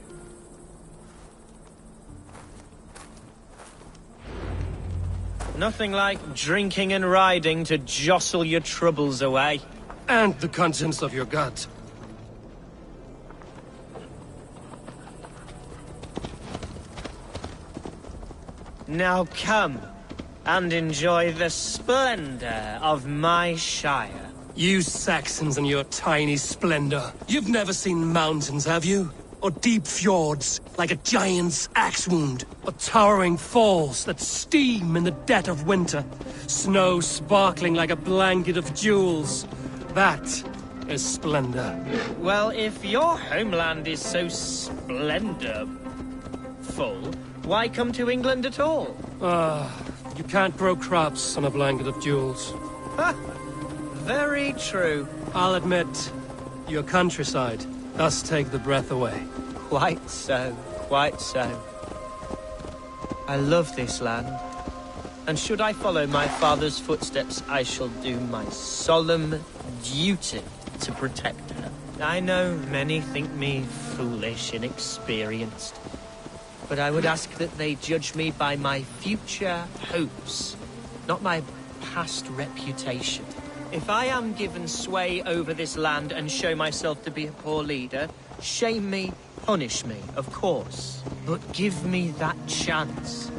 Nothing like drinking and riding to jostle your troubles away. And the contents of your gut. Now come and enjoy the splendor of my shire. You Saxons and your tiny splendor. You've never seen mountains, have you? Or deep fjords, like a giant's axe wound. Or towering falls that steam in the dead of winter. Snow sparkling like a blanket of jewels. That is splendor. Well, if your homeland is so splendorful, why come to England at all? You can't grow crops on a blanket of jewels. Ha! Very true. I'll admit, your countryside does take the breath away. Quite so, quite so. I love this land. And should I follow my father's footsteps, I shall do my solemn duty to protect her. I know many think me foolish, inexperienced. But I would ask that they judge me by my future hopes, not my past reputation. If I am given sway over this land and show myself to be a poor leader, shame me, punish me, of course. But give me that chance.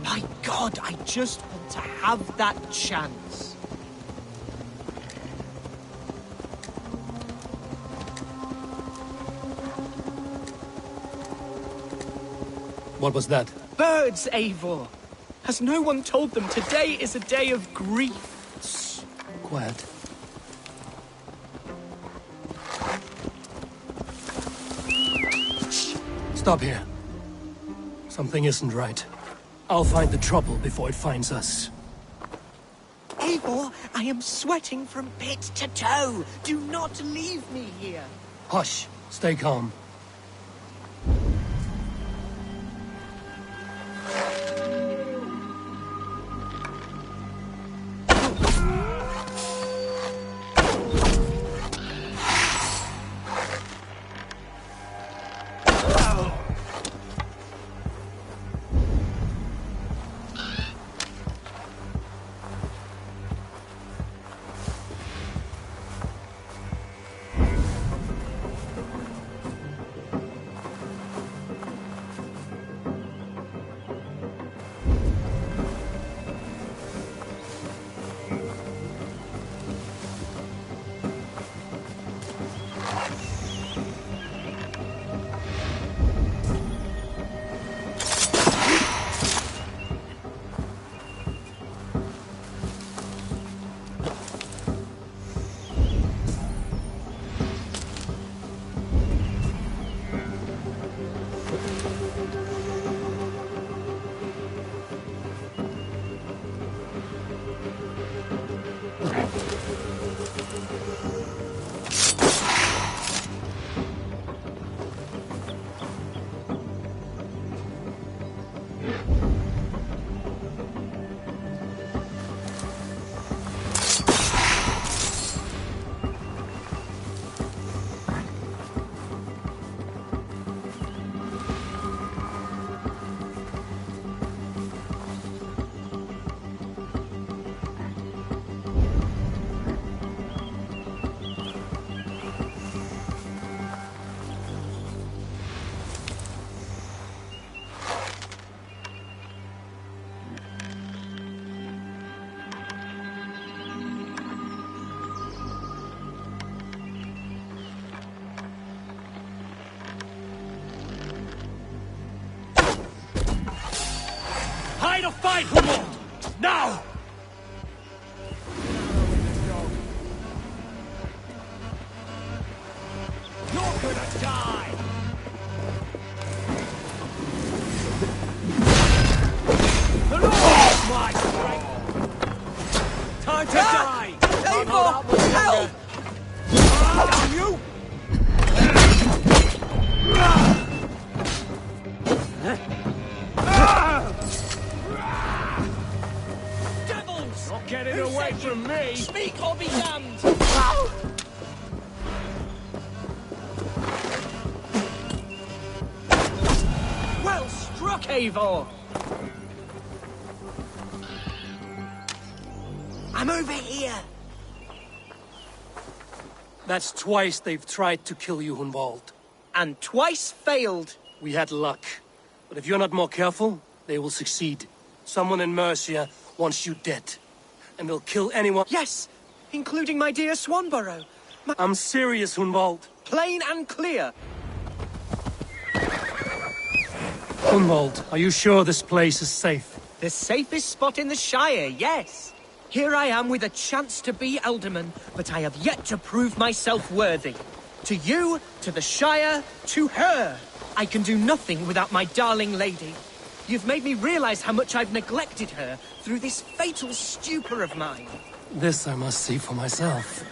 By God, I just want to have that chance. What was that? Birds, Eivor! Has no one told them today is a day of grief? Quiet. Stop here. Something isn't right. I'll find the trouble before it finds us. Eivor, I am sweating from pit to toe. Do not leave me here. Hush. Stay calm. Fight or fight, Humo! Now! You're gonna die! The Lord is my strength! Time to die! Eivor! Help! Damn you! Devils! Not getting away from me! Speak or be damned! Well struck, Eivor! I'm over here! That's twice they've tried to kill you, Hunwald. And twice failed. We had luck. But if you're not more careful, they will succeed. Someone in Mercia wants you dead. And they'll kill anyone— Yes! Including my dear Swanborough. I'm serious, Hunwald. Plain and clear. Hunwald, are you sure this place is safe? The safest spot in the Shire, yes. Here I am with a chance to be Alderman, but I have yet to prove myself worthy. To you, to the Shire, to her. I can do nothing without my darling lady. You've made me realize how much I've neglected her through this fatal stupor of mine. This I must see for myself.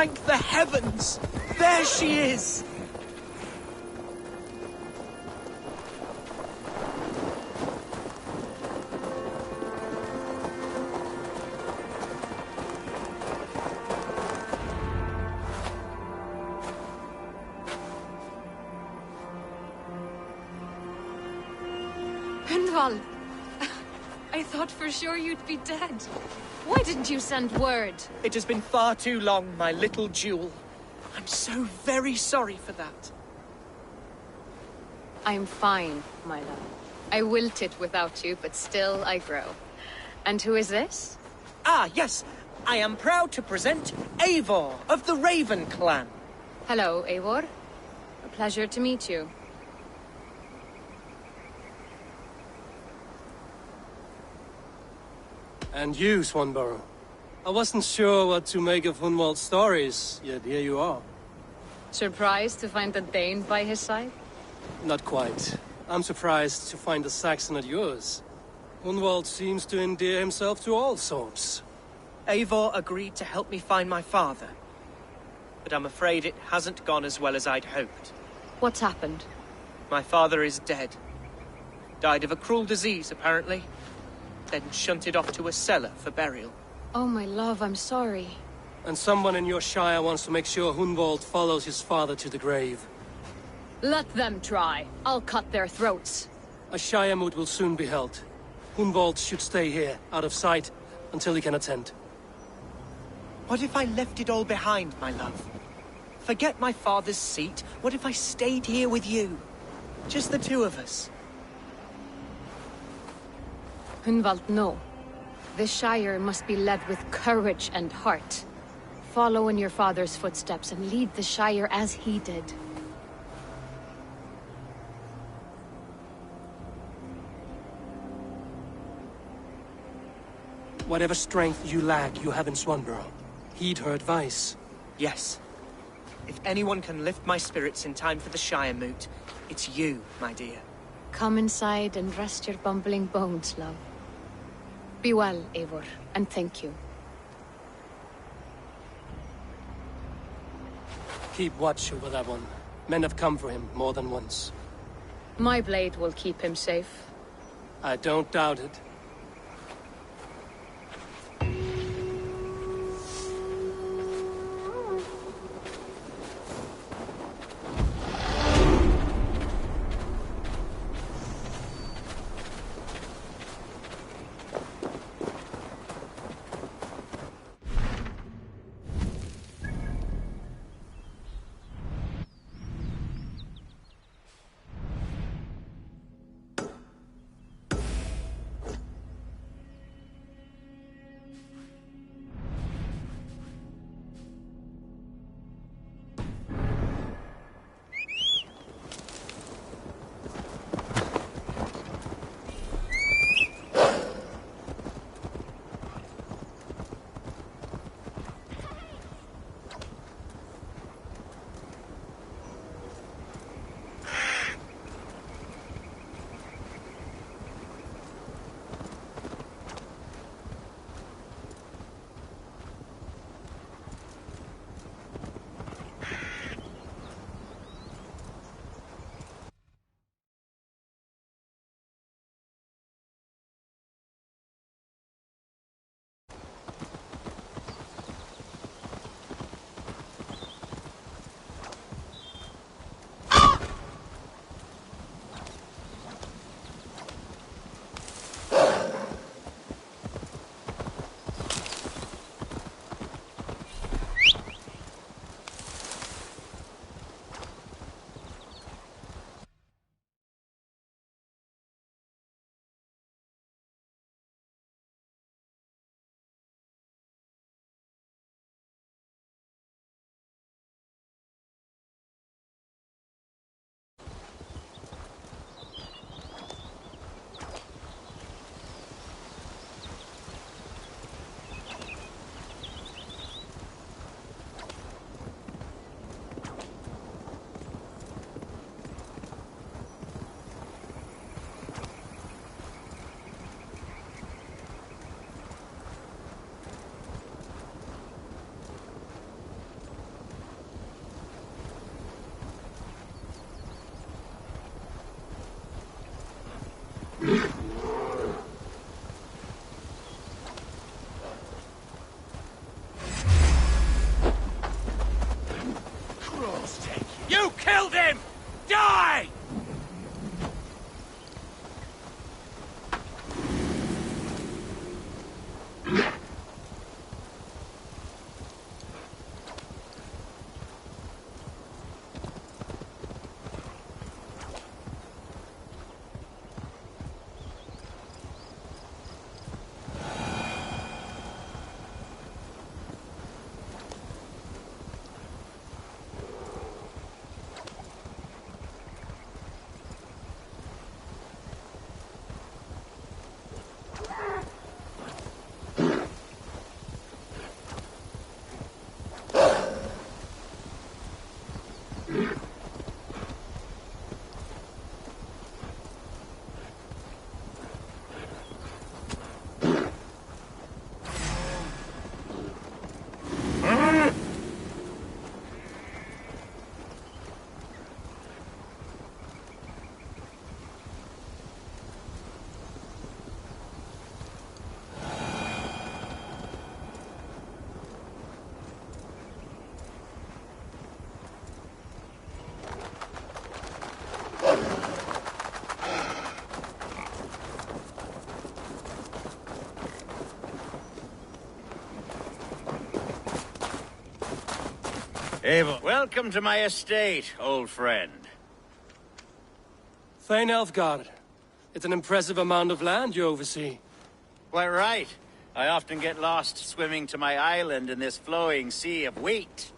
Thank the heavens! There she is! Hunwald! I thought for sure you'd be dead. Why didn't you send word? It has been far too long, my little jewel. I'm so very sorry for that. I'm fine, my love. I wilted without you, but still I grow. And who is this? Ah, yes. I am proud to present Eivor of the Raven clan. Hello, Eivor. A pleasure to meet you. And you, Swanborough. I wasn't sure what to make of Hunwald's stories, yet here you are. Surprised to find a Dane by his side? Not quite. I'm surprised to find a Saxon at yours. Hunwald seems to endear himself to all sorts. Eivor agreed to help me find my father. But I'm afraid it hasn't gone as well as I'd hoped. What's happened? My father is dead. Died of a cruel disease, apparently. Then shunted off to a cellar for burial. Oh, my love, I'm sorry. And someone in your shire wants to make sure Hunwald follows his father to the grave. Let them try. I'll cut their throats. A shire moot will soon be held. Hunwald should stay here, out of sight, until he can attend. What if I left it all behind, my love? Forget my father's seat. What if I stayed here with you? Just the two of us. Hunwald, no. The Shire must be led with courage and heart. Follow in your father's footsteps and lead the Shire as he did. Whatever strength you lack, you have in Swanborough. Heed her advice. Yes. If anyone can lift my spirits in time for the Shire moot, it's you, my dear. Come inside and rest your bumbling bones, love. Be well, Eivor, and thank you. Keep watch over that one. Men have come for him more than once. My blade will keep him safe. I don't doubt it. Eivor, welcome to my estate, old friend. Thane Elfgard. It's an impressive amount of land you oversee. Quite right. I often get lost swimming to my island in this flowing sea of wheat.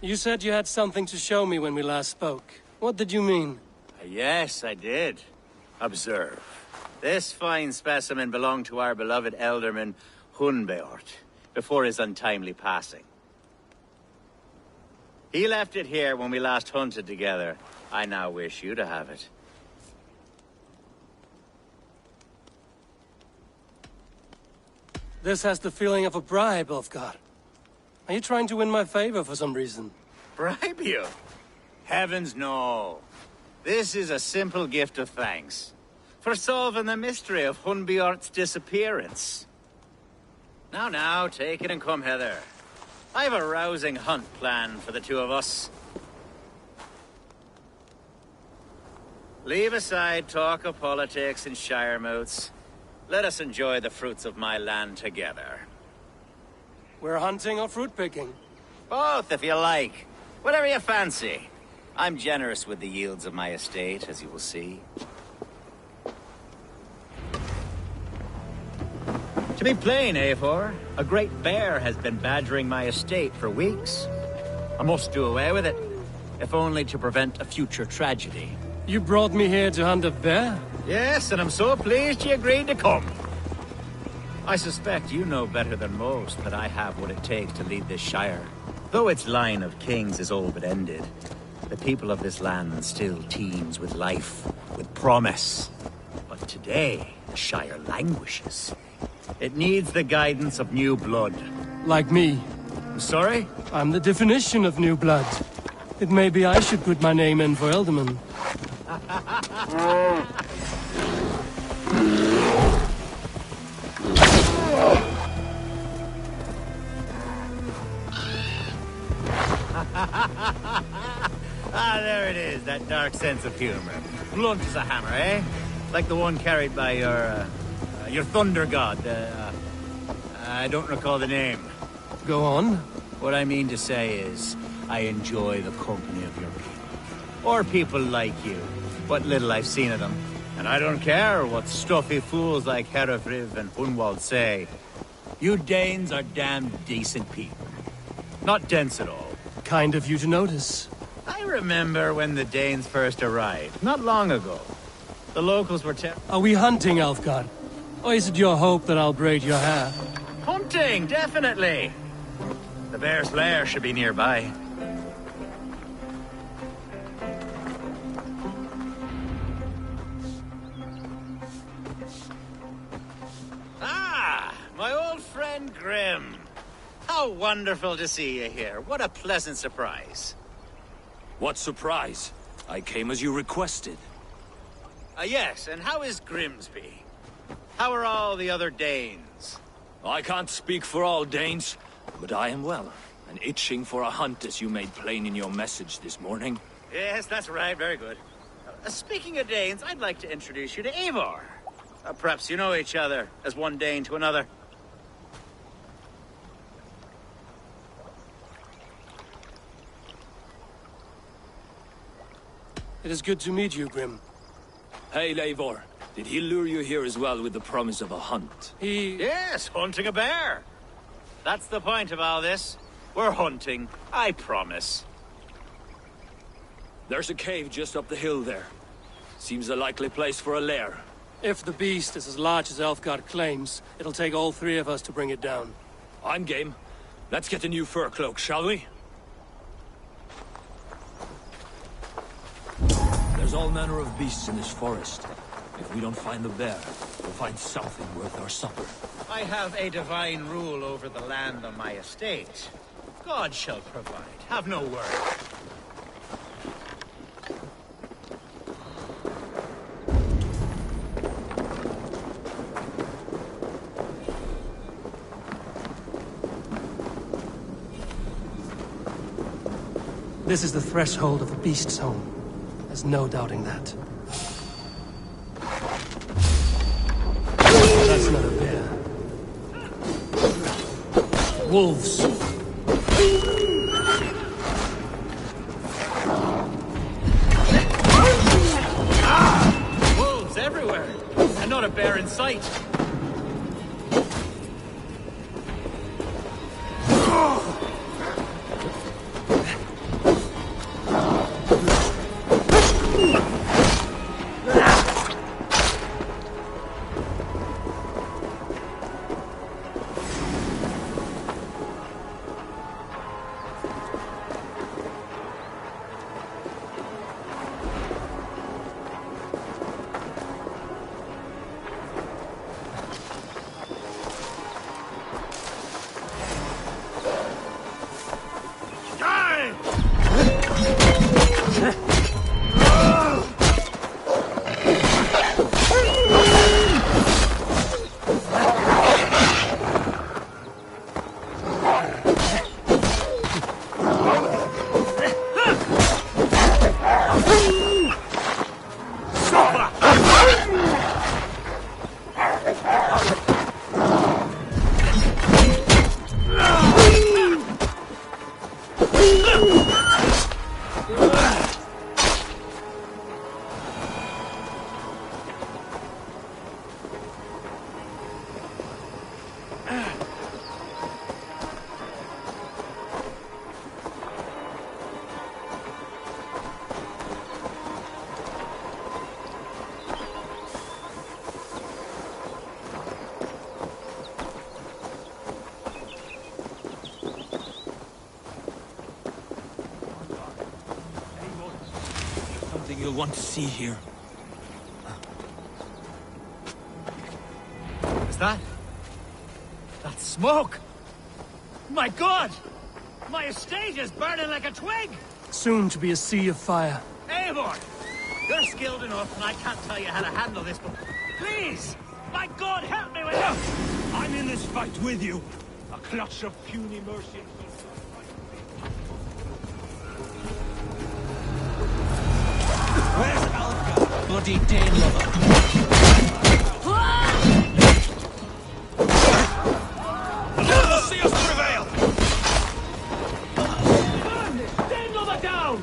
You said you had something to show me when we last spoke. What did you mean? Yes, I did. Observe. This fine specimen belonged to our beloved elderman, Hunbeort, before his untimely passing. He left it here when we last hunted together. I now wish you to have it. This has the feeling of a bribe, Ulfgar. Are you trying to win my favor for some reason? Bribe you? Heavens, no. This is a simple gift of thanks for solving the mystery of Hunbeort's disappearance. Now, take it and come hither. I have a rousing hunt planned for the two of us. Leave aside talk of politics and shire moats. Let us enjoy the fruits of my land together. We're hunting or fruit picking? Both, if you like. Whatever you fancy. I'm generous with the yields of my estate, as you will see. To be plain, Eivor, a great bear has been badgering my estate for weeks. I must do away with it, if only to prevent a future tragedy. You brought me here to hunt a bear? Yes, and I'm so pleased you agreed to come. I suspect you know better than most that I have what it takes to lead this shire. Though its line of kings is all but ended, the people of this land still teems with life, with promise. But today, the shire languishes. It needs the guidance of new blood. Like me. Sorry? I'm the definition of new blood. It may be I should put my name in for Elderman. There it is, that dark sense of humor. Blunt as a hammer, eh? Like the one carried by your thunder god. I don't recall the name. Go on. What I mean to say is, I enjoy the company of your people. Or people like you. What little I've seen of them. And I don't care what stuffy fools like Herefriv and Hunwald say. You Danes are damn decent people. Not dense at all. Kind of you to notice. I remember when the Danes first arrived, not long ago. The locals were Are we hunting, Alfgard? Or is it your hope that I'll braid your hair? Hunting, definitely! The bear's lair should be nearby. Ah, my old friend Grim. How wonderful to see you here. What a pleasant surprise. What surprise? I came as you requested. Yes, and how is Grimsby? How are all the other Danes? I can't speak for all Danes, but I am well, and itching for a hunt as you made plain in your message this morning. Yes, that's right. Very good. Speaking of Danes, I'd like to introduce you to Eivor. Perhaps you know each other, as one Dane to another. It is good to meet you, Grim. Hey, Eivor. Did he lure you here as well with the promise of a hunt? Yes, hunting a bear. That's the point of all this. We're hunting, I promise. There's a cave just up the hill there. Seems a likely place for a lair. If the beast is as large as Elfgard claims, it'll take all three of us to bring it down. I'm game. Let's get a new fur cloak, shall we? There's all manner of beasts in this forest. If we don't find the bear, we'll find something worth our supper. I have a divine rule over the land on my estate. God shall provide. Have no worry. This is the threshold of the beast's home. There's no doubting that. wolves. Wolves everywhere, and not a bear in sight. Something you'll want to see here. Is that? That's smoke! My God! My estate is burning like a twig! Soon to be a sea of fire. Eivor! You're skilled enough, and I can't tell you how to handle this, but please! My God, help me with it! I'm in this fight with you. A clutch of puny mercy. Where's Alka? Bloody Dane lover. Lord will see us prevail! Dane lover down!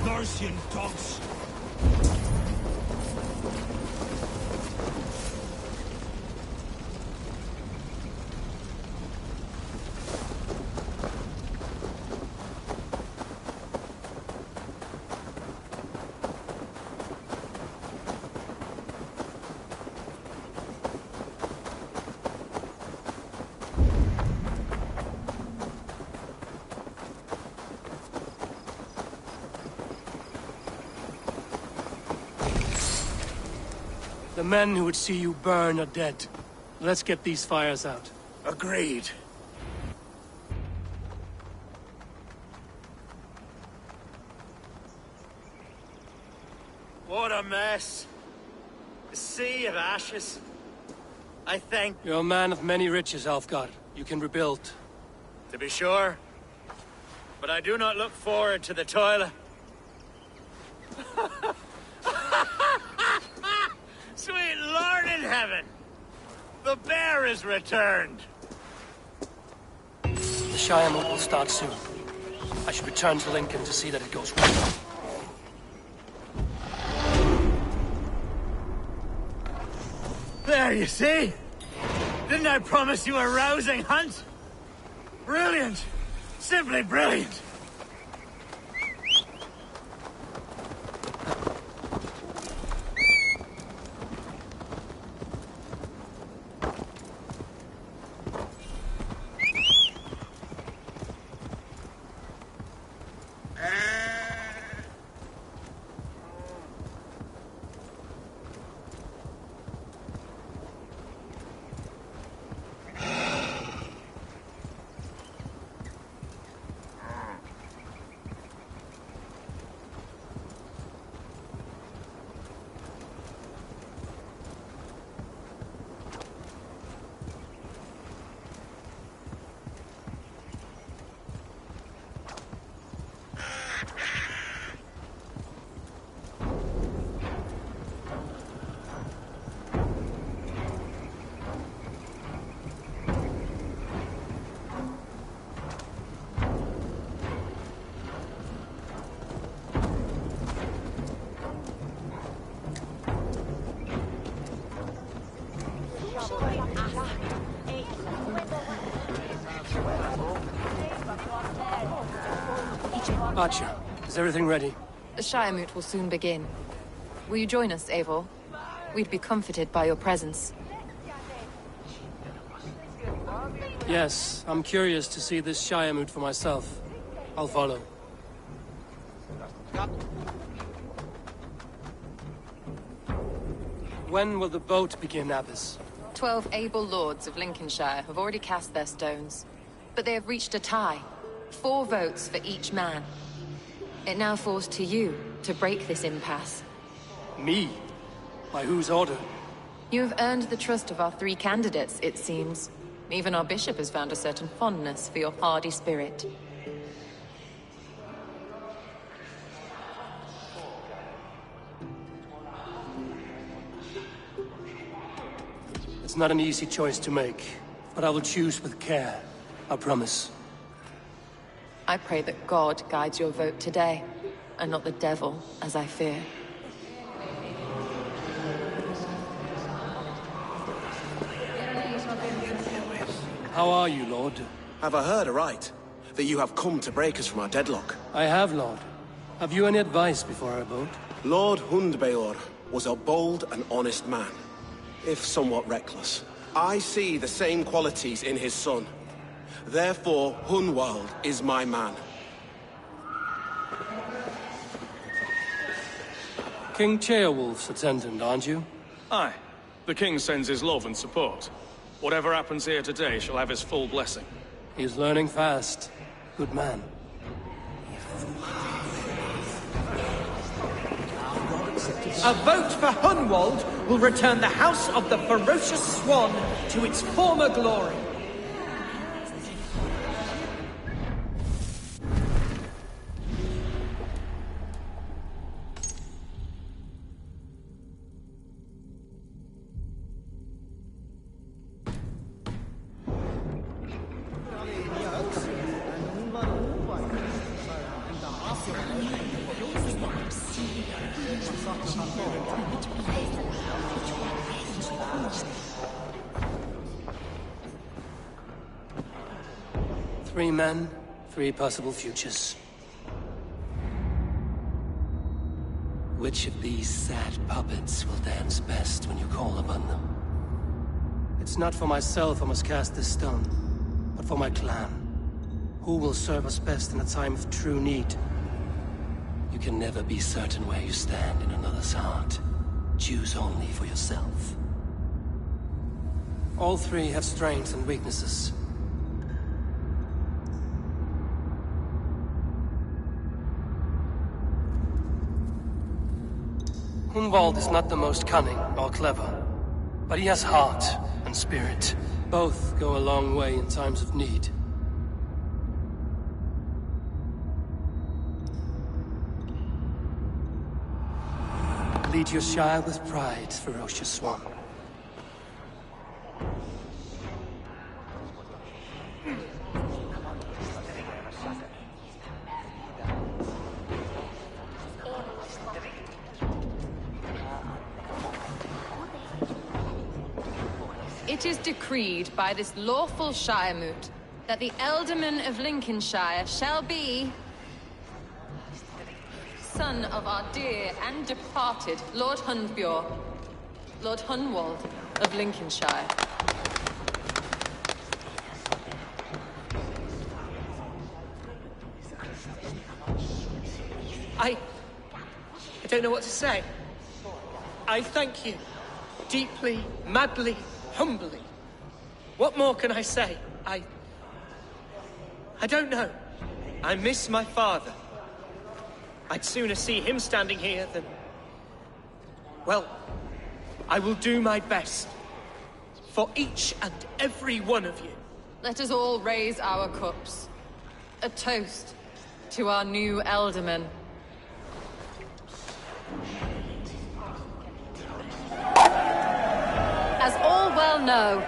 Mercian dogs! The men who would see you burn are dead. Let's get these fires out. Agreed. What a mess. A sea of ashes. I think... You're a man of many riches, Alfgar. You can rebuild. To be sure. But I do not look forward to the toil. Sweet Lord in heaven! The bear is returned! The Shire moot will start soon. I should return to Lincoln to see that it goes well. There, you see? Didn't I promise you a rousing hunt? Brilliant! Simply brilliant! Archer, is everything ready? The Shire moot will soon begin. Will you join us, Eivor? We'd be comforted by your presence. Yes, I'm curious to see this Shire moot for myself. I'll follow. When will the vote begin, Abbess? 12 able lords of Lincolnshire have already cast their stones, but they have reached a tie. 4 votes for each man. It now falls to you to break this impasse. Me? By whose order? You have earned the trust of our 3 candidates, it seems. Even our bishop has found a certain fondness for your hardy spirit. It's not an easy choice to make, but I will choose with care. I promise. I pray that God guides your vote today, and not the devil, as I fear. How are you, Lord? Have I heard aright? That you have come to break us from our deadlock? I have, Lord. Have you any advice before our vote? Lord Hundbeor was a bold and honest man, if somewhat reckless. I see the same qualities in his son. Therefore, Hunwald is my man. King Ceolwulf's attendant, aren't you? Aye. The king sends his love and support. Whatever happens here today shall have his full blessing. He's learning fast. Good man. A vote for Hunwald will return the House of the Ferocious Swan to its former glory. Three men, 3 possible futures. Which of these sad puppets will dance best when you call upon them? It's not for myself I must cast this stone, but for my clan. Who will serve us best in a time of true need? You can never be certain where you stand in another's heart. Choose only for yourself. All 3 have strengths and weaknesses. Hunwald is not the most cunning or clever, but he has heart and spirit. Both go a long way in times of need. Lead your Shire with pride, ferocious swan. It is decreed by this lawful Shiremoot that the Ealdorman of Lincolnshire shall be son of our dear and departed Lord Hundbjorn, Lord Hunwald of Lincolnshire. I don't know what to say. I thank you. Deeply, madly, humbly. What more can I say? I don't know. I miss my father. I'd sooner see him standing here than... Well, I will do my best. For each and every one of you. Let us all raise our cups. A toast to our new Ealdorman. As all well know,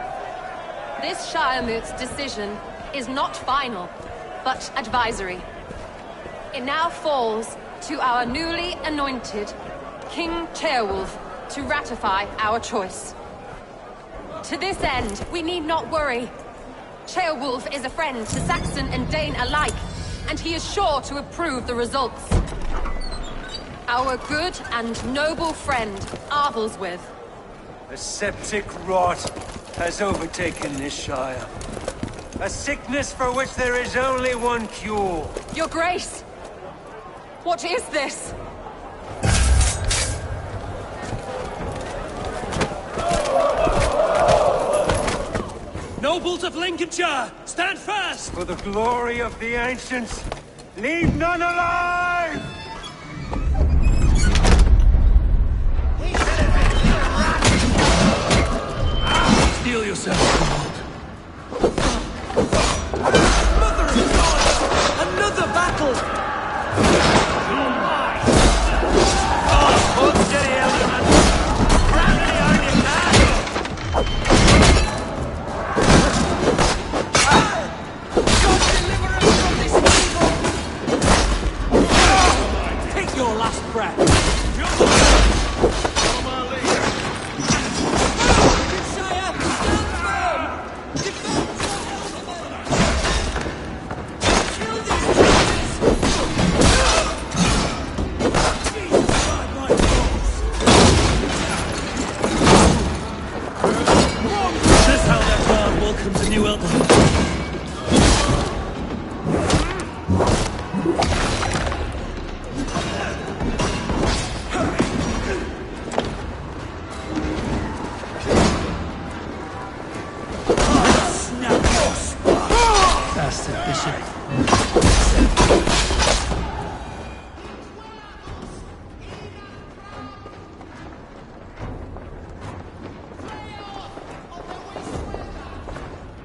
this Shiremoot's decision is not final, but advisory. It now falls to our newly anointed King Ceolwulf to ratify our choice. To this end, we need not worry. Ceolwulf is a friend to Saxon and Dane alike, and he is sure to approve the results. Our good and noble friend, Arthelswith. A septic rot has overtaken this Shire. A sickness for which there is only one cure. Your Grace! What is this? Nobles of Lincolnshire, stand fast! For the glory of the ancients, leave none alive! Steel yourself, Mother of God! Another battle! Hold steady, Ealdorman! Gravity on your back! God deliver us from this evil! Take your last breath!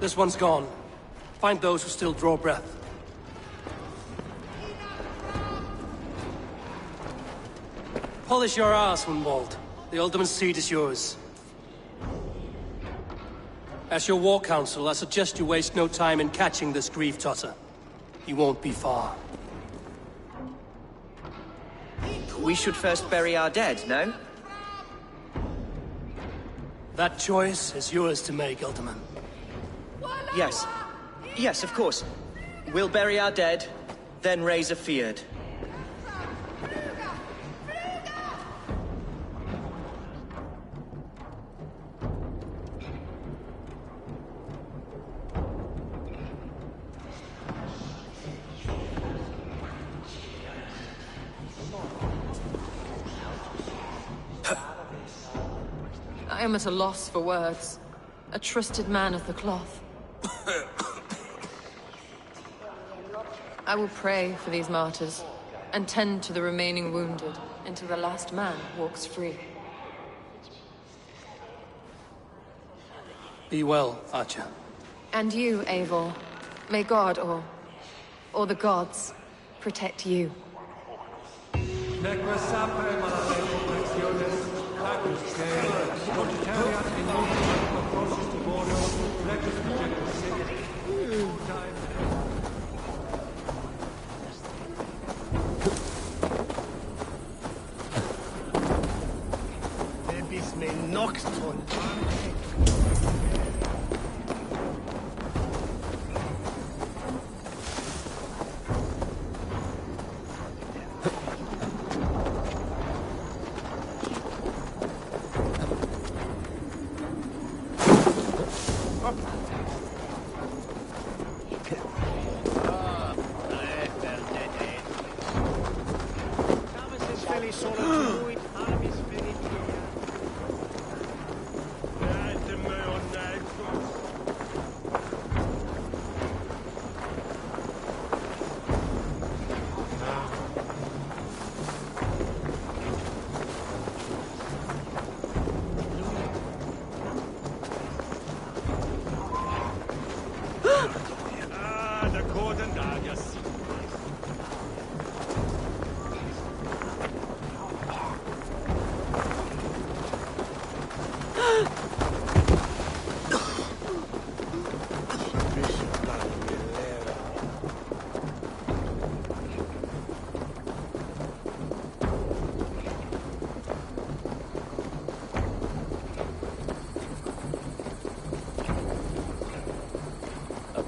This one's gone. Find those who still draw breath. Polish your ass, Hunwald. The Alderman's seat is yours. As your war council, I suggest you waste no time in catching this grief-totter. He won't be far. We should first bury our dead, no? That choice is yours to make, Alderman. Yes. Yes, of course. We'll bury our dead, then raise a feared. I am at a loss for words. A trusted man of the cloth. I will pray for these martyrs. and tend to the remaining wounded until the last man walks free. Be well, Archer. And you, Eivor. May God, or the gods, protect you.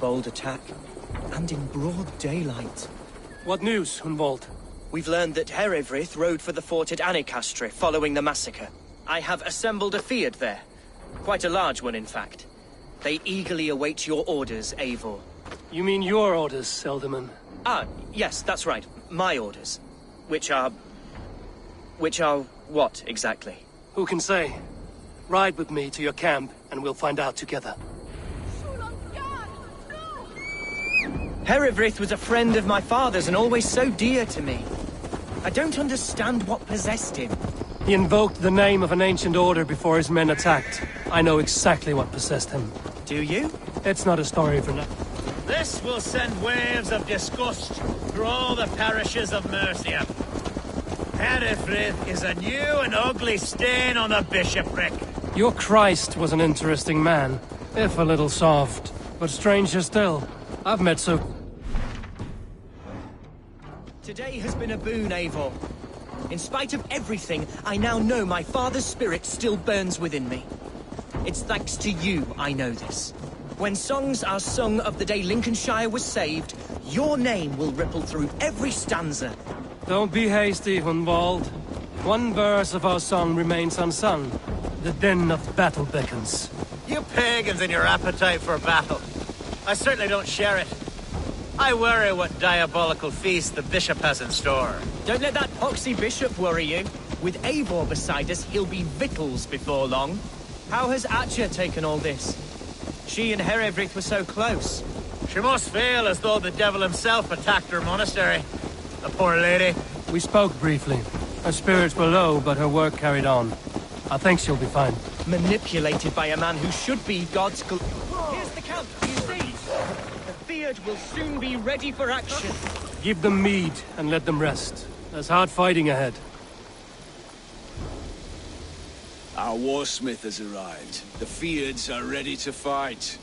Bold attack, and in broad daylight. What news, Hunwald? We've learned that Herewrith rode for the fort at Annikastre following the massacre. I have assembled a Field there. Quite a large one, in fact. They eagerly await your orders, Eivor. You mean your orders, Elderman? Ah, yes, that's right. My orders. Which are what, exactly? Who can say? Ride with me to your camp, and we'll find out together. Herewrith was a friend of my father's and always so dear to me. I don't understand what possessed him. He invoked the name of an ancient order before his men attacked. I know exactly what possessed him. Do you? It's not a story for now. This will send waves of disgust through all the parishes of Mercia. Herewrith is a new and ugly stain on the bishopric. Your Christ was an interesting man, if a little soft. But stranger still, I've met so... Today has been a boon, Eivor. In spite of everything, I now know my father's spirit still burns within me. It's thanks to you I know this. When songs are sung of the day Lincolnshire was saved, your name will ripple through every stanza. Don't be hasty, Hunwald. One verse of our song remains unsung. The din of battle beckons. You pagans and your appetite for battle. I certainly don't share it. I worry what diabolical feast the bishop has in store. Don't let that poxy bishop worry you. With Eivor beside us, he'll be victuals before long. How has Atcha taken all this? She and Herewrith were so close. She must feel as though the devil himself attacked her monastery. The poor lady. We spoke briefly. Her spirits were low, but her work carried on. I think she'll be fine. Manipulated by a man who should be God's... Here's the camp, you see? The Field will soon be ready for action. Give them mead and let them rest. There's hard fighting ahead. Our warsmith has arrived. The Fields are ready to fight.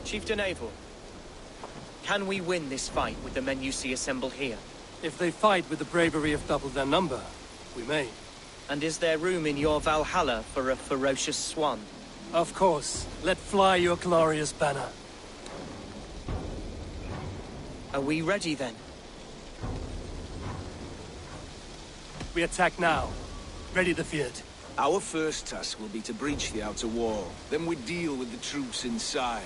Chieftain Eivor, can we win this fight with the men you see assembled here? If they fight with the bravery of double their number, we may. And is there room in your Valhalla for a ferocious swan? Of course. Let fly your glorious banner. Are we ready then? We attack now. Ready the Field. Our first task will be to breach the outer wall. Then we deal with the troops inside.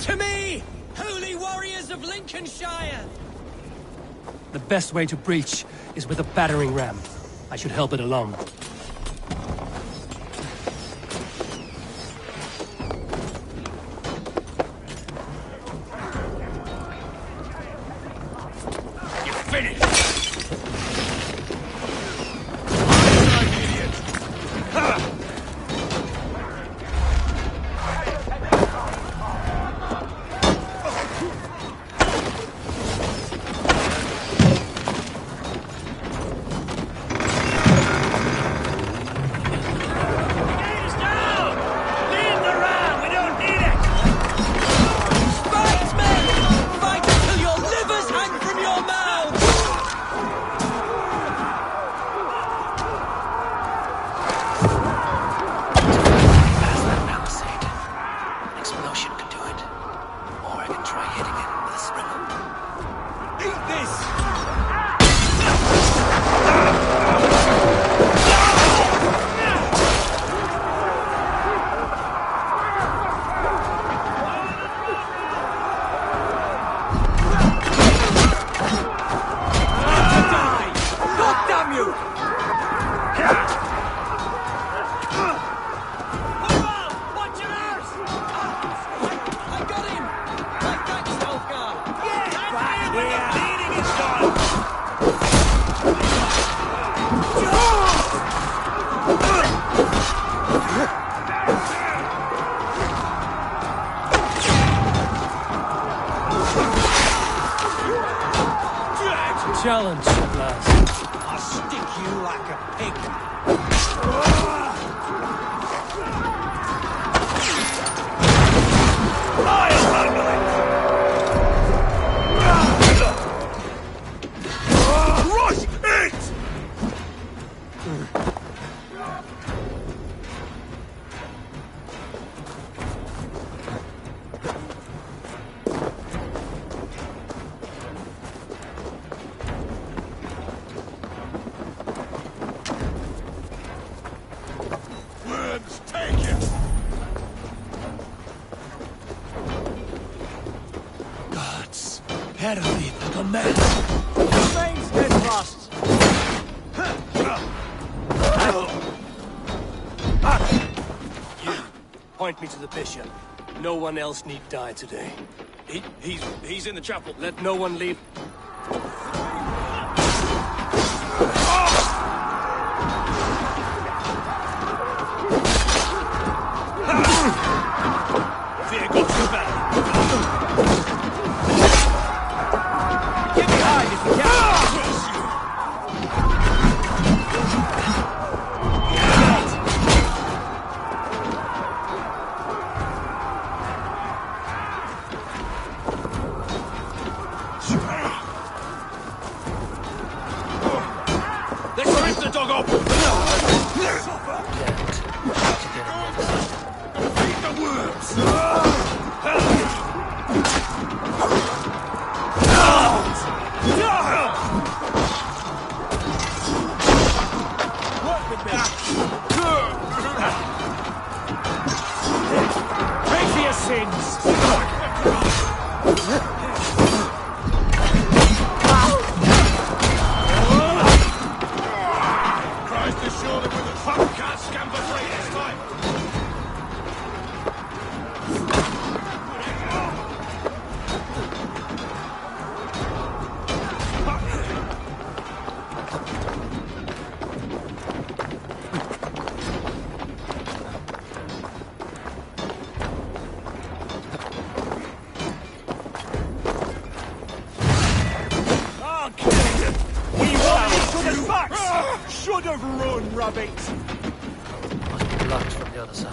To me, holy warriors of Lincolnshire! The best way to breach is with a battering ram. I should help it along. Challenge, at last. I'll stick you like a pig. I'll handle it! Rush it! Herri the command. Remain steadfast. You, point me to the bishop. No one else need die today. He's in the chapel. Let no one leave. Fear God's the battle. Get behind if you can. Let's rip the dog off. Feed the worms. Pray for your sins. Christ assured him with a fuck can't scamper free this time. Should have run, rabbit! Must be blocked from the other side.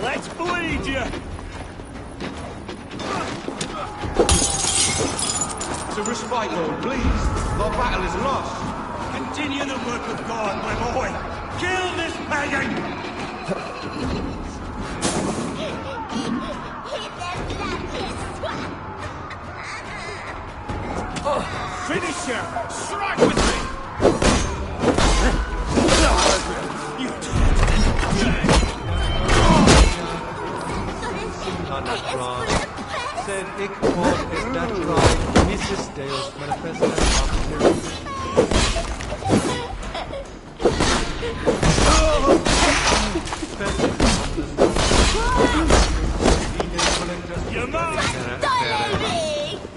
Let's bleed you! To respite, Lord, please. The battle is lost. Continue the work of God, my boy! Kill this pagan! Finish him! Strike with me! Sed ik quod est naturae missis Deus manifestat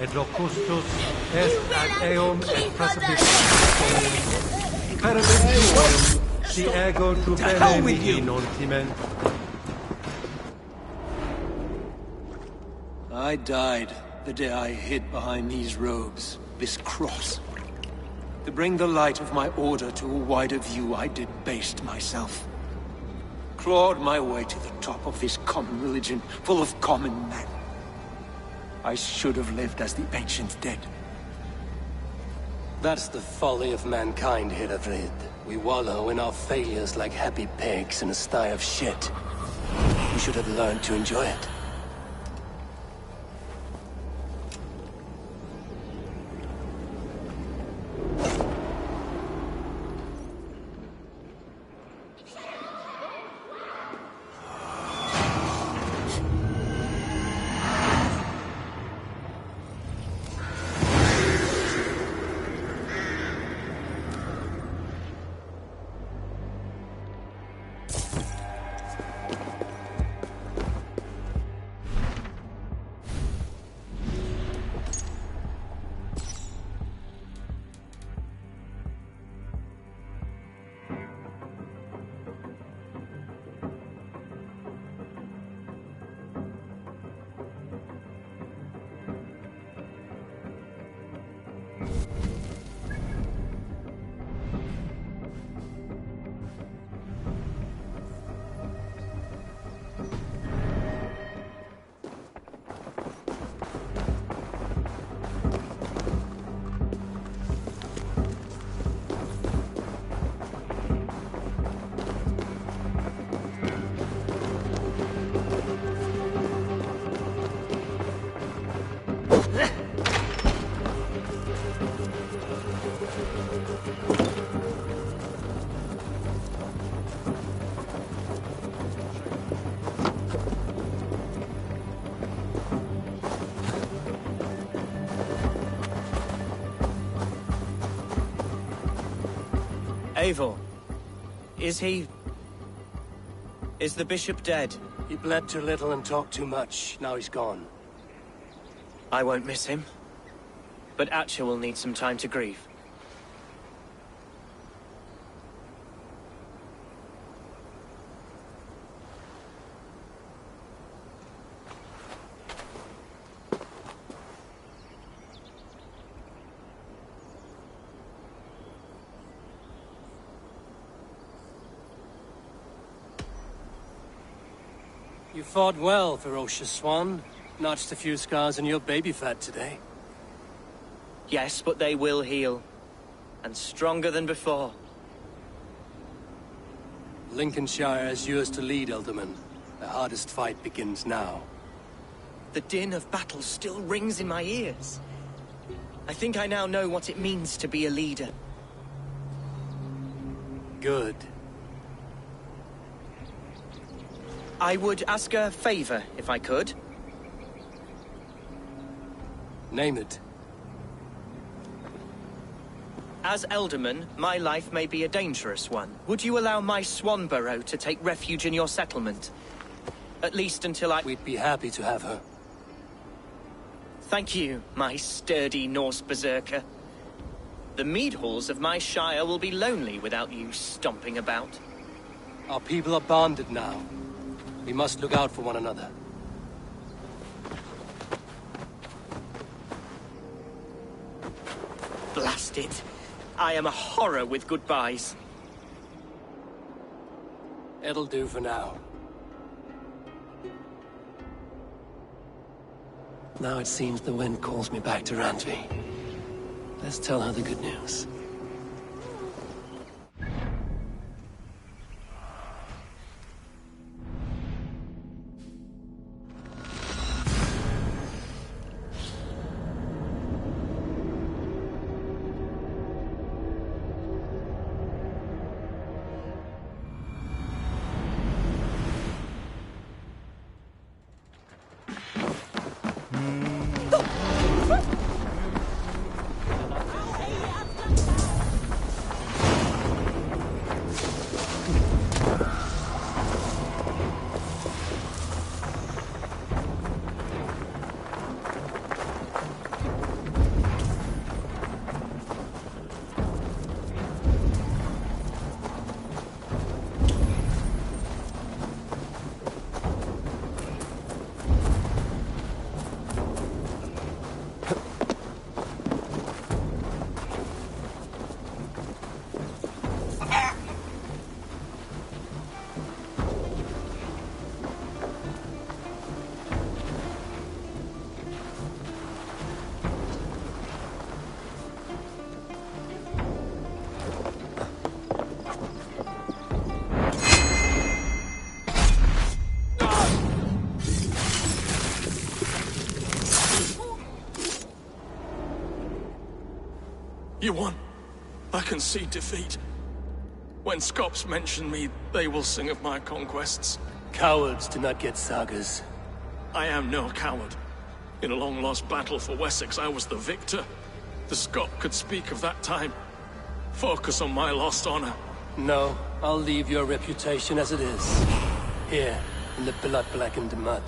et locustus est ad eum et precipitus peribit si ego tu bene mihi non timent. I died the day I hid behind these robes, this cross. To bring the light of my order to a wider view, I debased myself. Clawed my way to the top of this common religion, full of common men. I should have lived as the ancient dead. That's the folly of mankind, Hiravrid. We wallow in our failures like happy pigs in a sty of shit. We should have learned to enjoy it. Eivor, is he... is the bishop dead? He bled too little and talked too much. Now he's gone. I won't miss him. But Atcha will need some time to grieve. You fought well, ferocious swan. Notched a few scars on your baby fat today. Yes, but they will heal. And stronger than before. Lincolnshire is yours to lead, Elderman. The hardest fight begins now. The din of battle still rings in my ears. I think I now know what it means to be a leader. Good. I would ask a favor, if I could. Name it. As Elderman, my life may be a dangerous one. Would you allow my swan burrow to take refuge in your settlement? At least until I... We'd be happy to have her. Thank you, my sturdy Norse berserker. The mead halls of my shire will be lonely without you stomping about. Our people are bonded now. We must look out for one another. Blast it. I am a horror with goodbyes. It'll do for now. Now it seems the wind calls me back to Randvi. Let's tell her the good news. You won. I can see defeat. When Scops mention me, they will sing of my conquests. Cowards do not get sagas. I am no coward. In a long-lost battle for Wessex, I was the victor. The Scot could speak of that time. Focus on my lost honor. No, I'll leave your reputation as it is. Here, in the blood-blackened mud.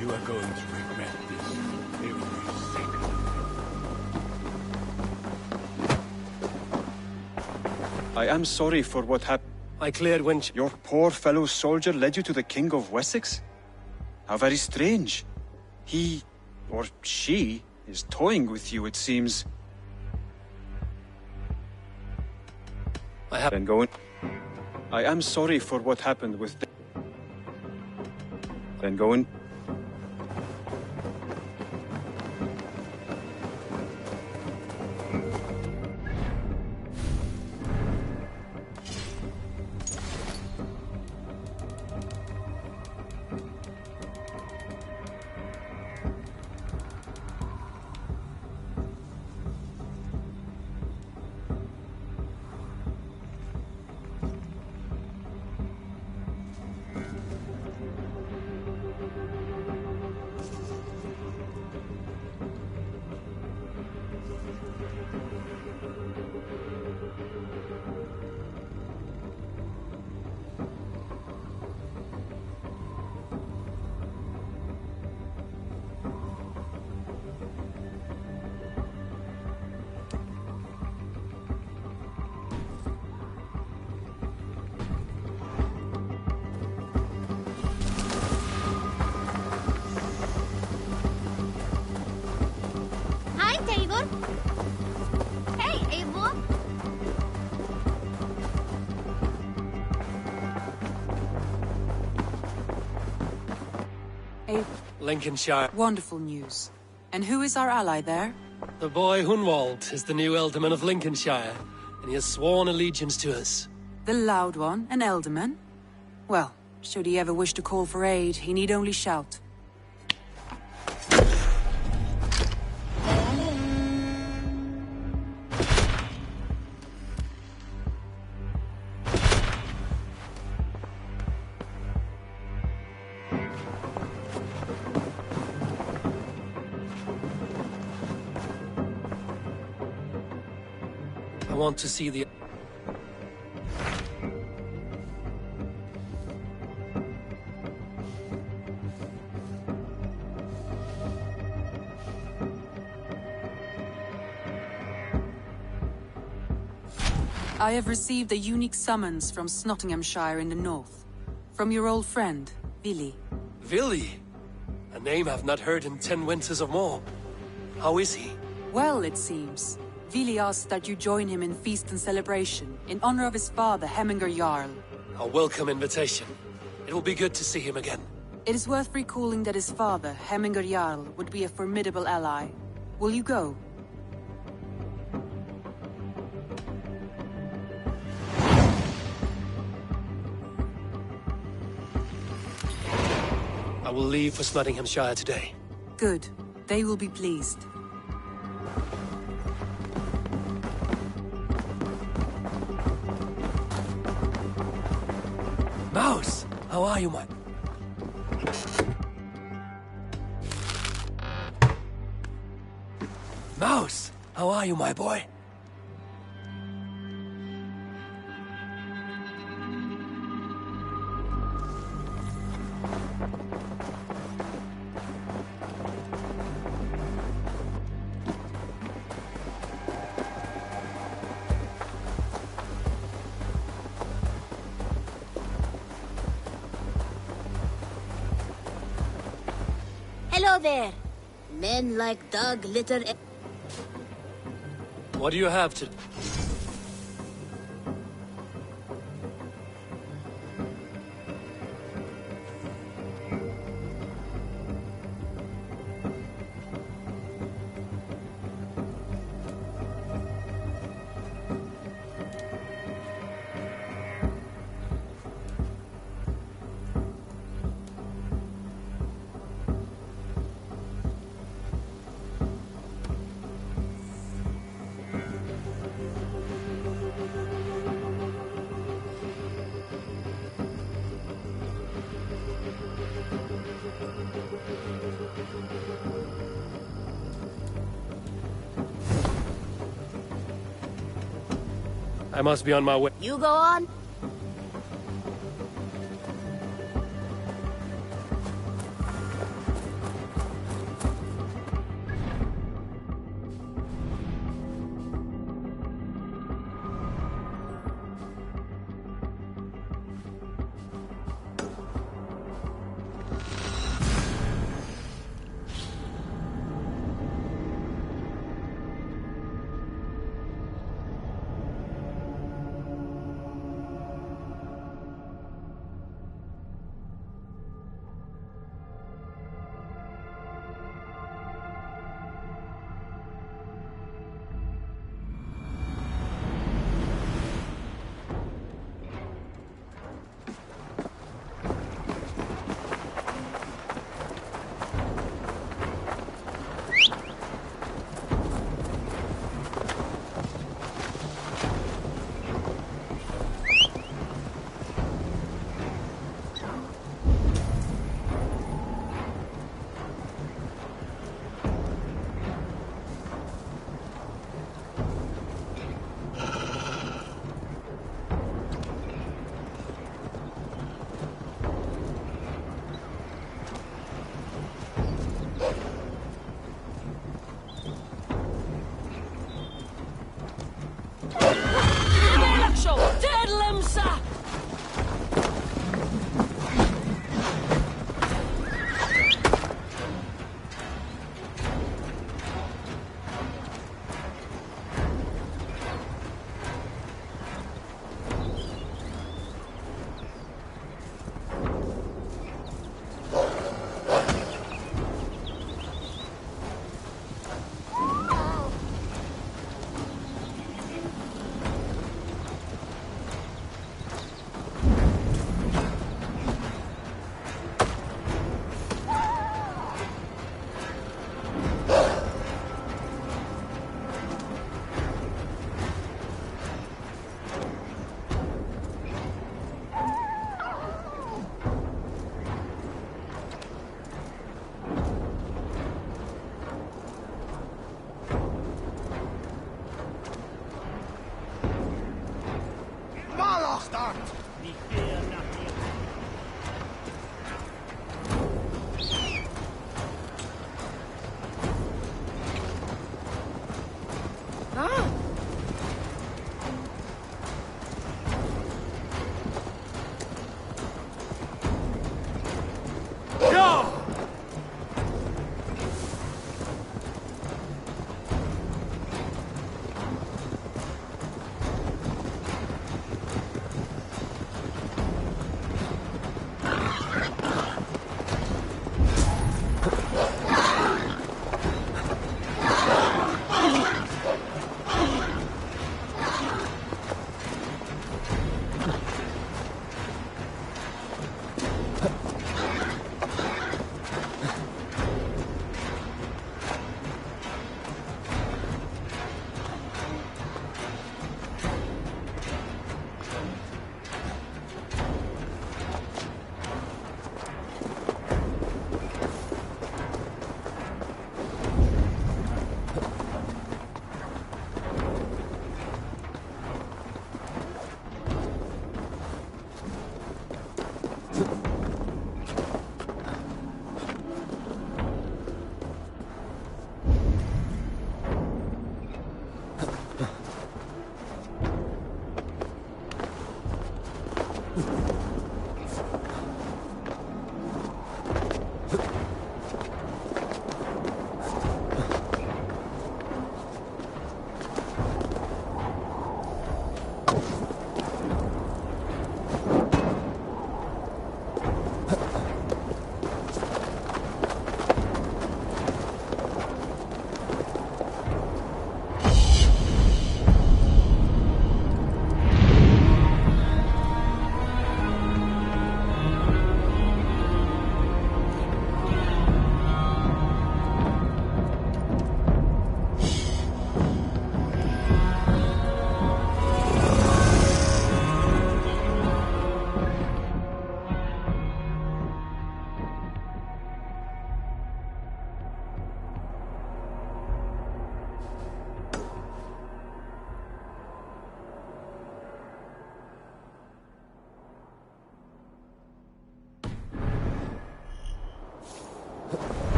You are going to regret this every second. I am sorry for what happened. I cleared Winch. Your poor fellow soldier led you to the King of Wessex? How very strange. He, or she, is toying with you, it seems. I have... Then go in. I am sorry for what happened with... Then go in. Lincolnshire. Wonderful news. And who is our ally there? The boy Hunwald is the new Ealdorman of Lincolnshire, and he has sworn allegiance to us. The loud one, an Ealdorman? Well, should he ever wish to call for aid, he need only shout. I want to see the... I have received a unique summons from Nottinghamshire in the north. From your old friend, Vili. Vili? A name I've not heard in 10 winters or more. How is he? Well, it seems. Vili asks that you join him in feast and celebration, in honor of his father, Heminger Jarl. A welcome invitation. It will be good to see him again. It is worth recalling that his father, Heminger Jarl, would be a formidable ally. Will you go? I will leave for Nottinghamshire today. Good. They will be pleased. Mouse! How are you, man? Mouse! How are you, my boy? Hello there. Men like dog litter. What do you have to... I must be on my way. You go on.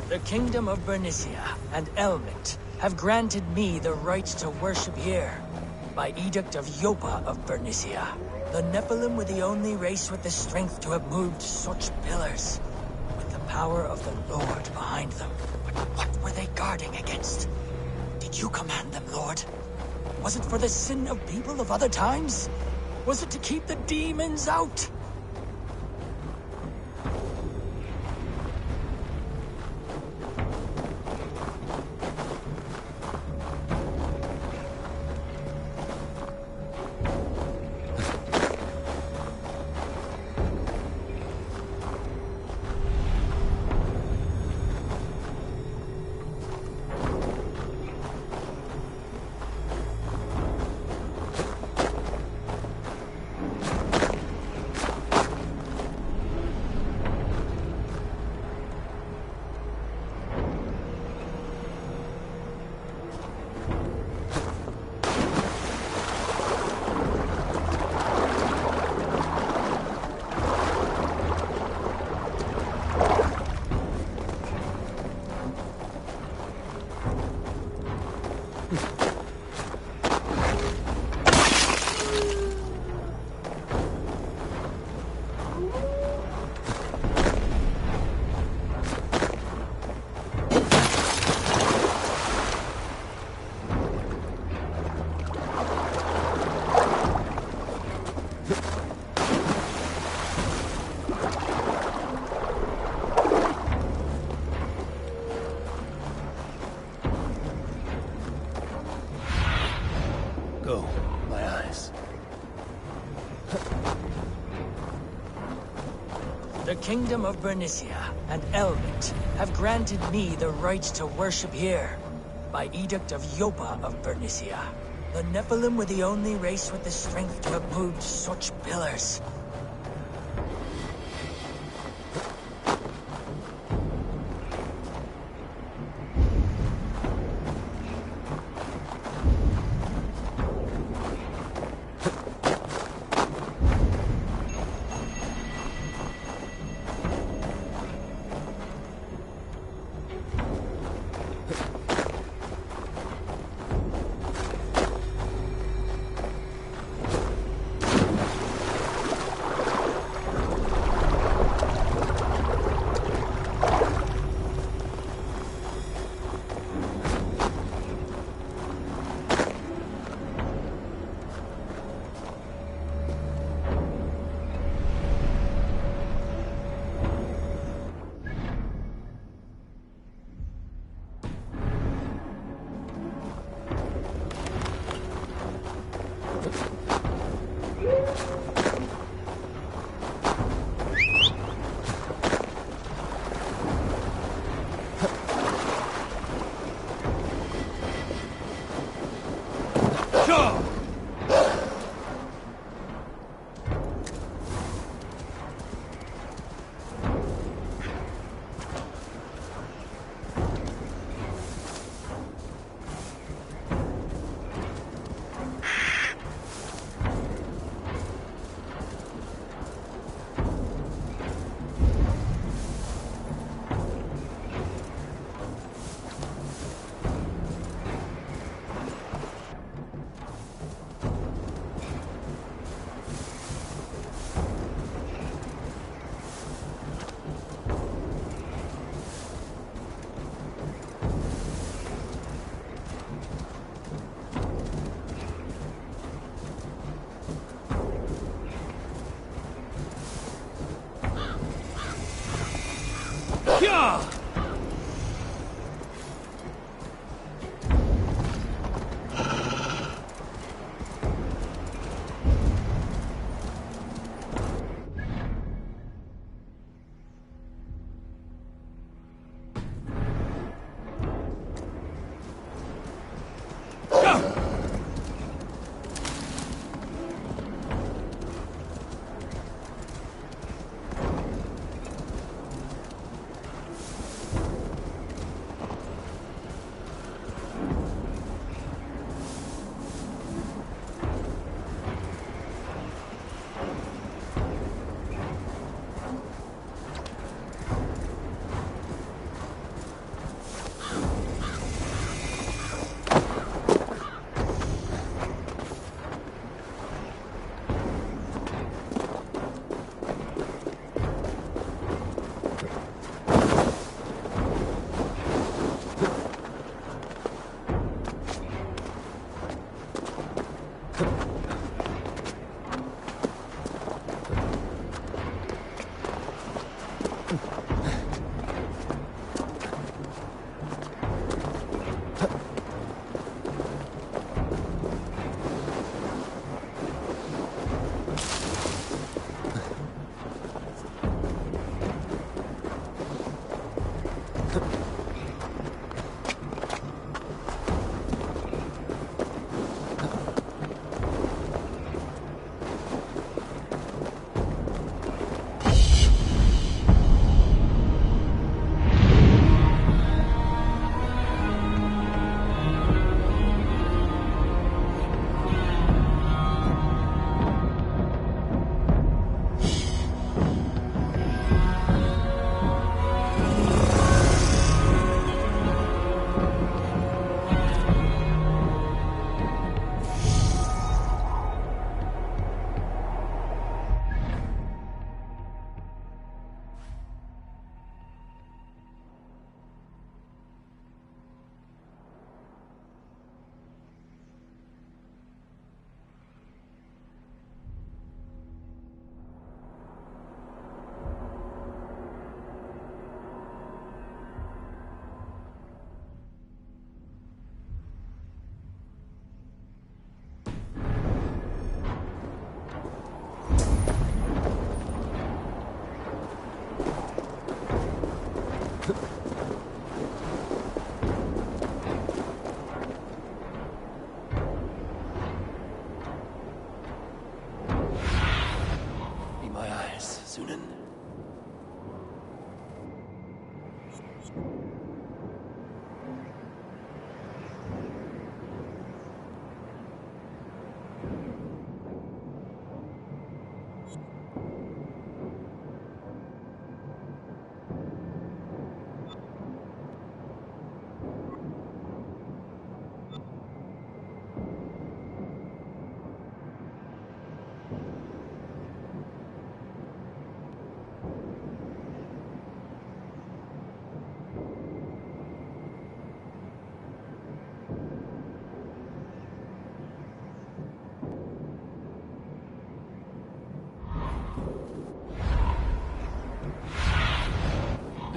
The Kingdom of Bernicia and Elmint have granted me the right to worship here. By edict of Yopa of Bernicia, the Nephilim were the only race with the strength to have moved such pillars. With the power of the Lord behind them. But what were they guarding against? Did you command them, Lord? Was it for the sin of people of other times? Was it to keep the demons out? The Kingdom of Bernicia and Elmint have granted me the right to worship here. By edict of Yopa of Bernicia, the Nephilim were the only race with the strength to have moved such pillars.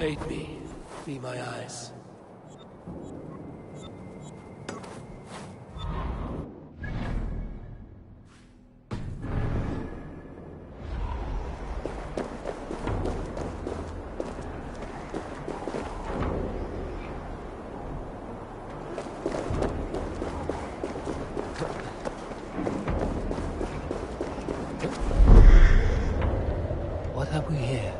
Aid me. Be my eyes. What have we here?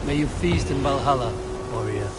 May you feast in Valhalla, warrior.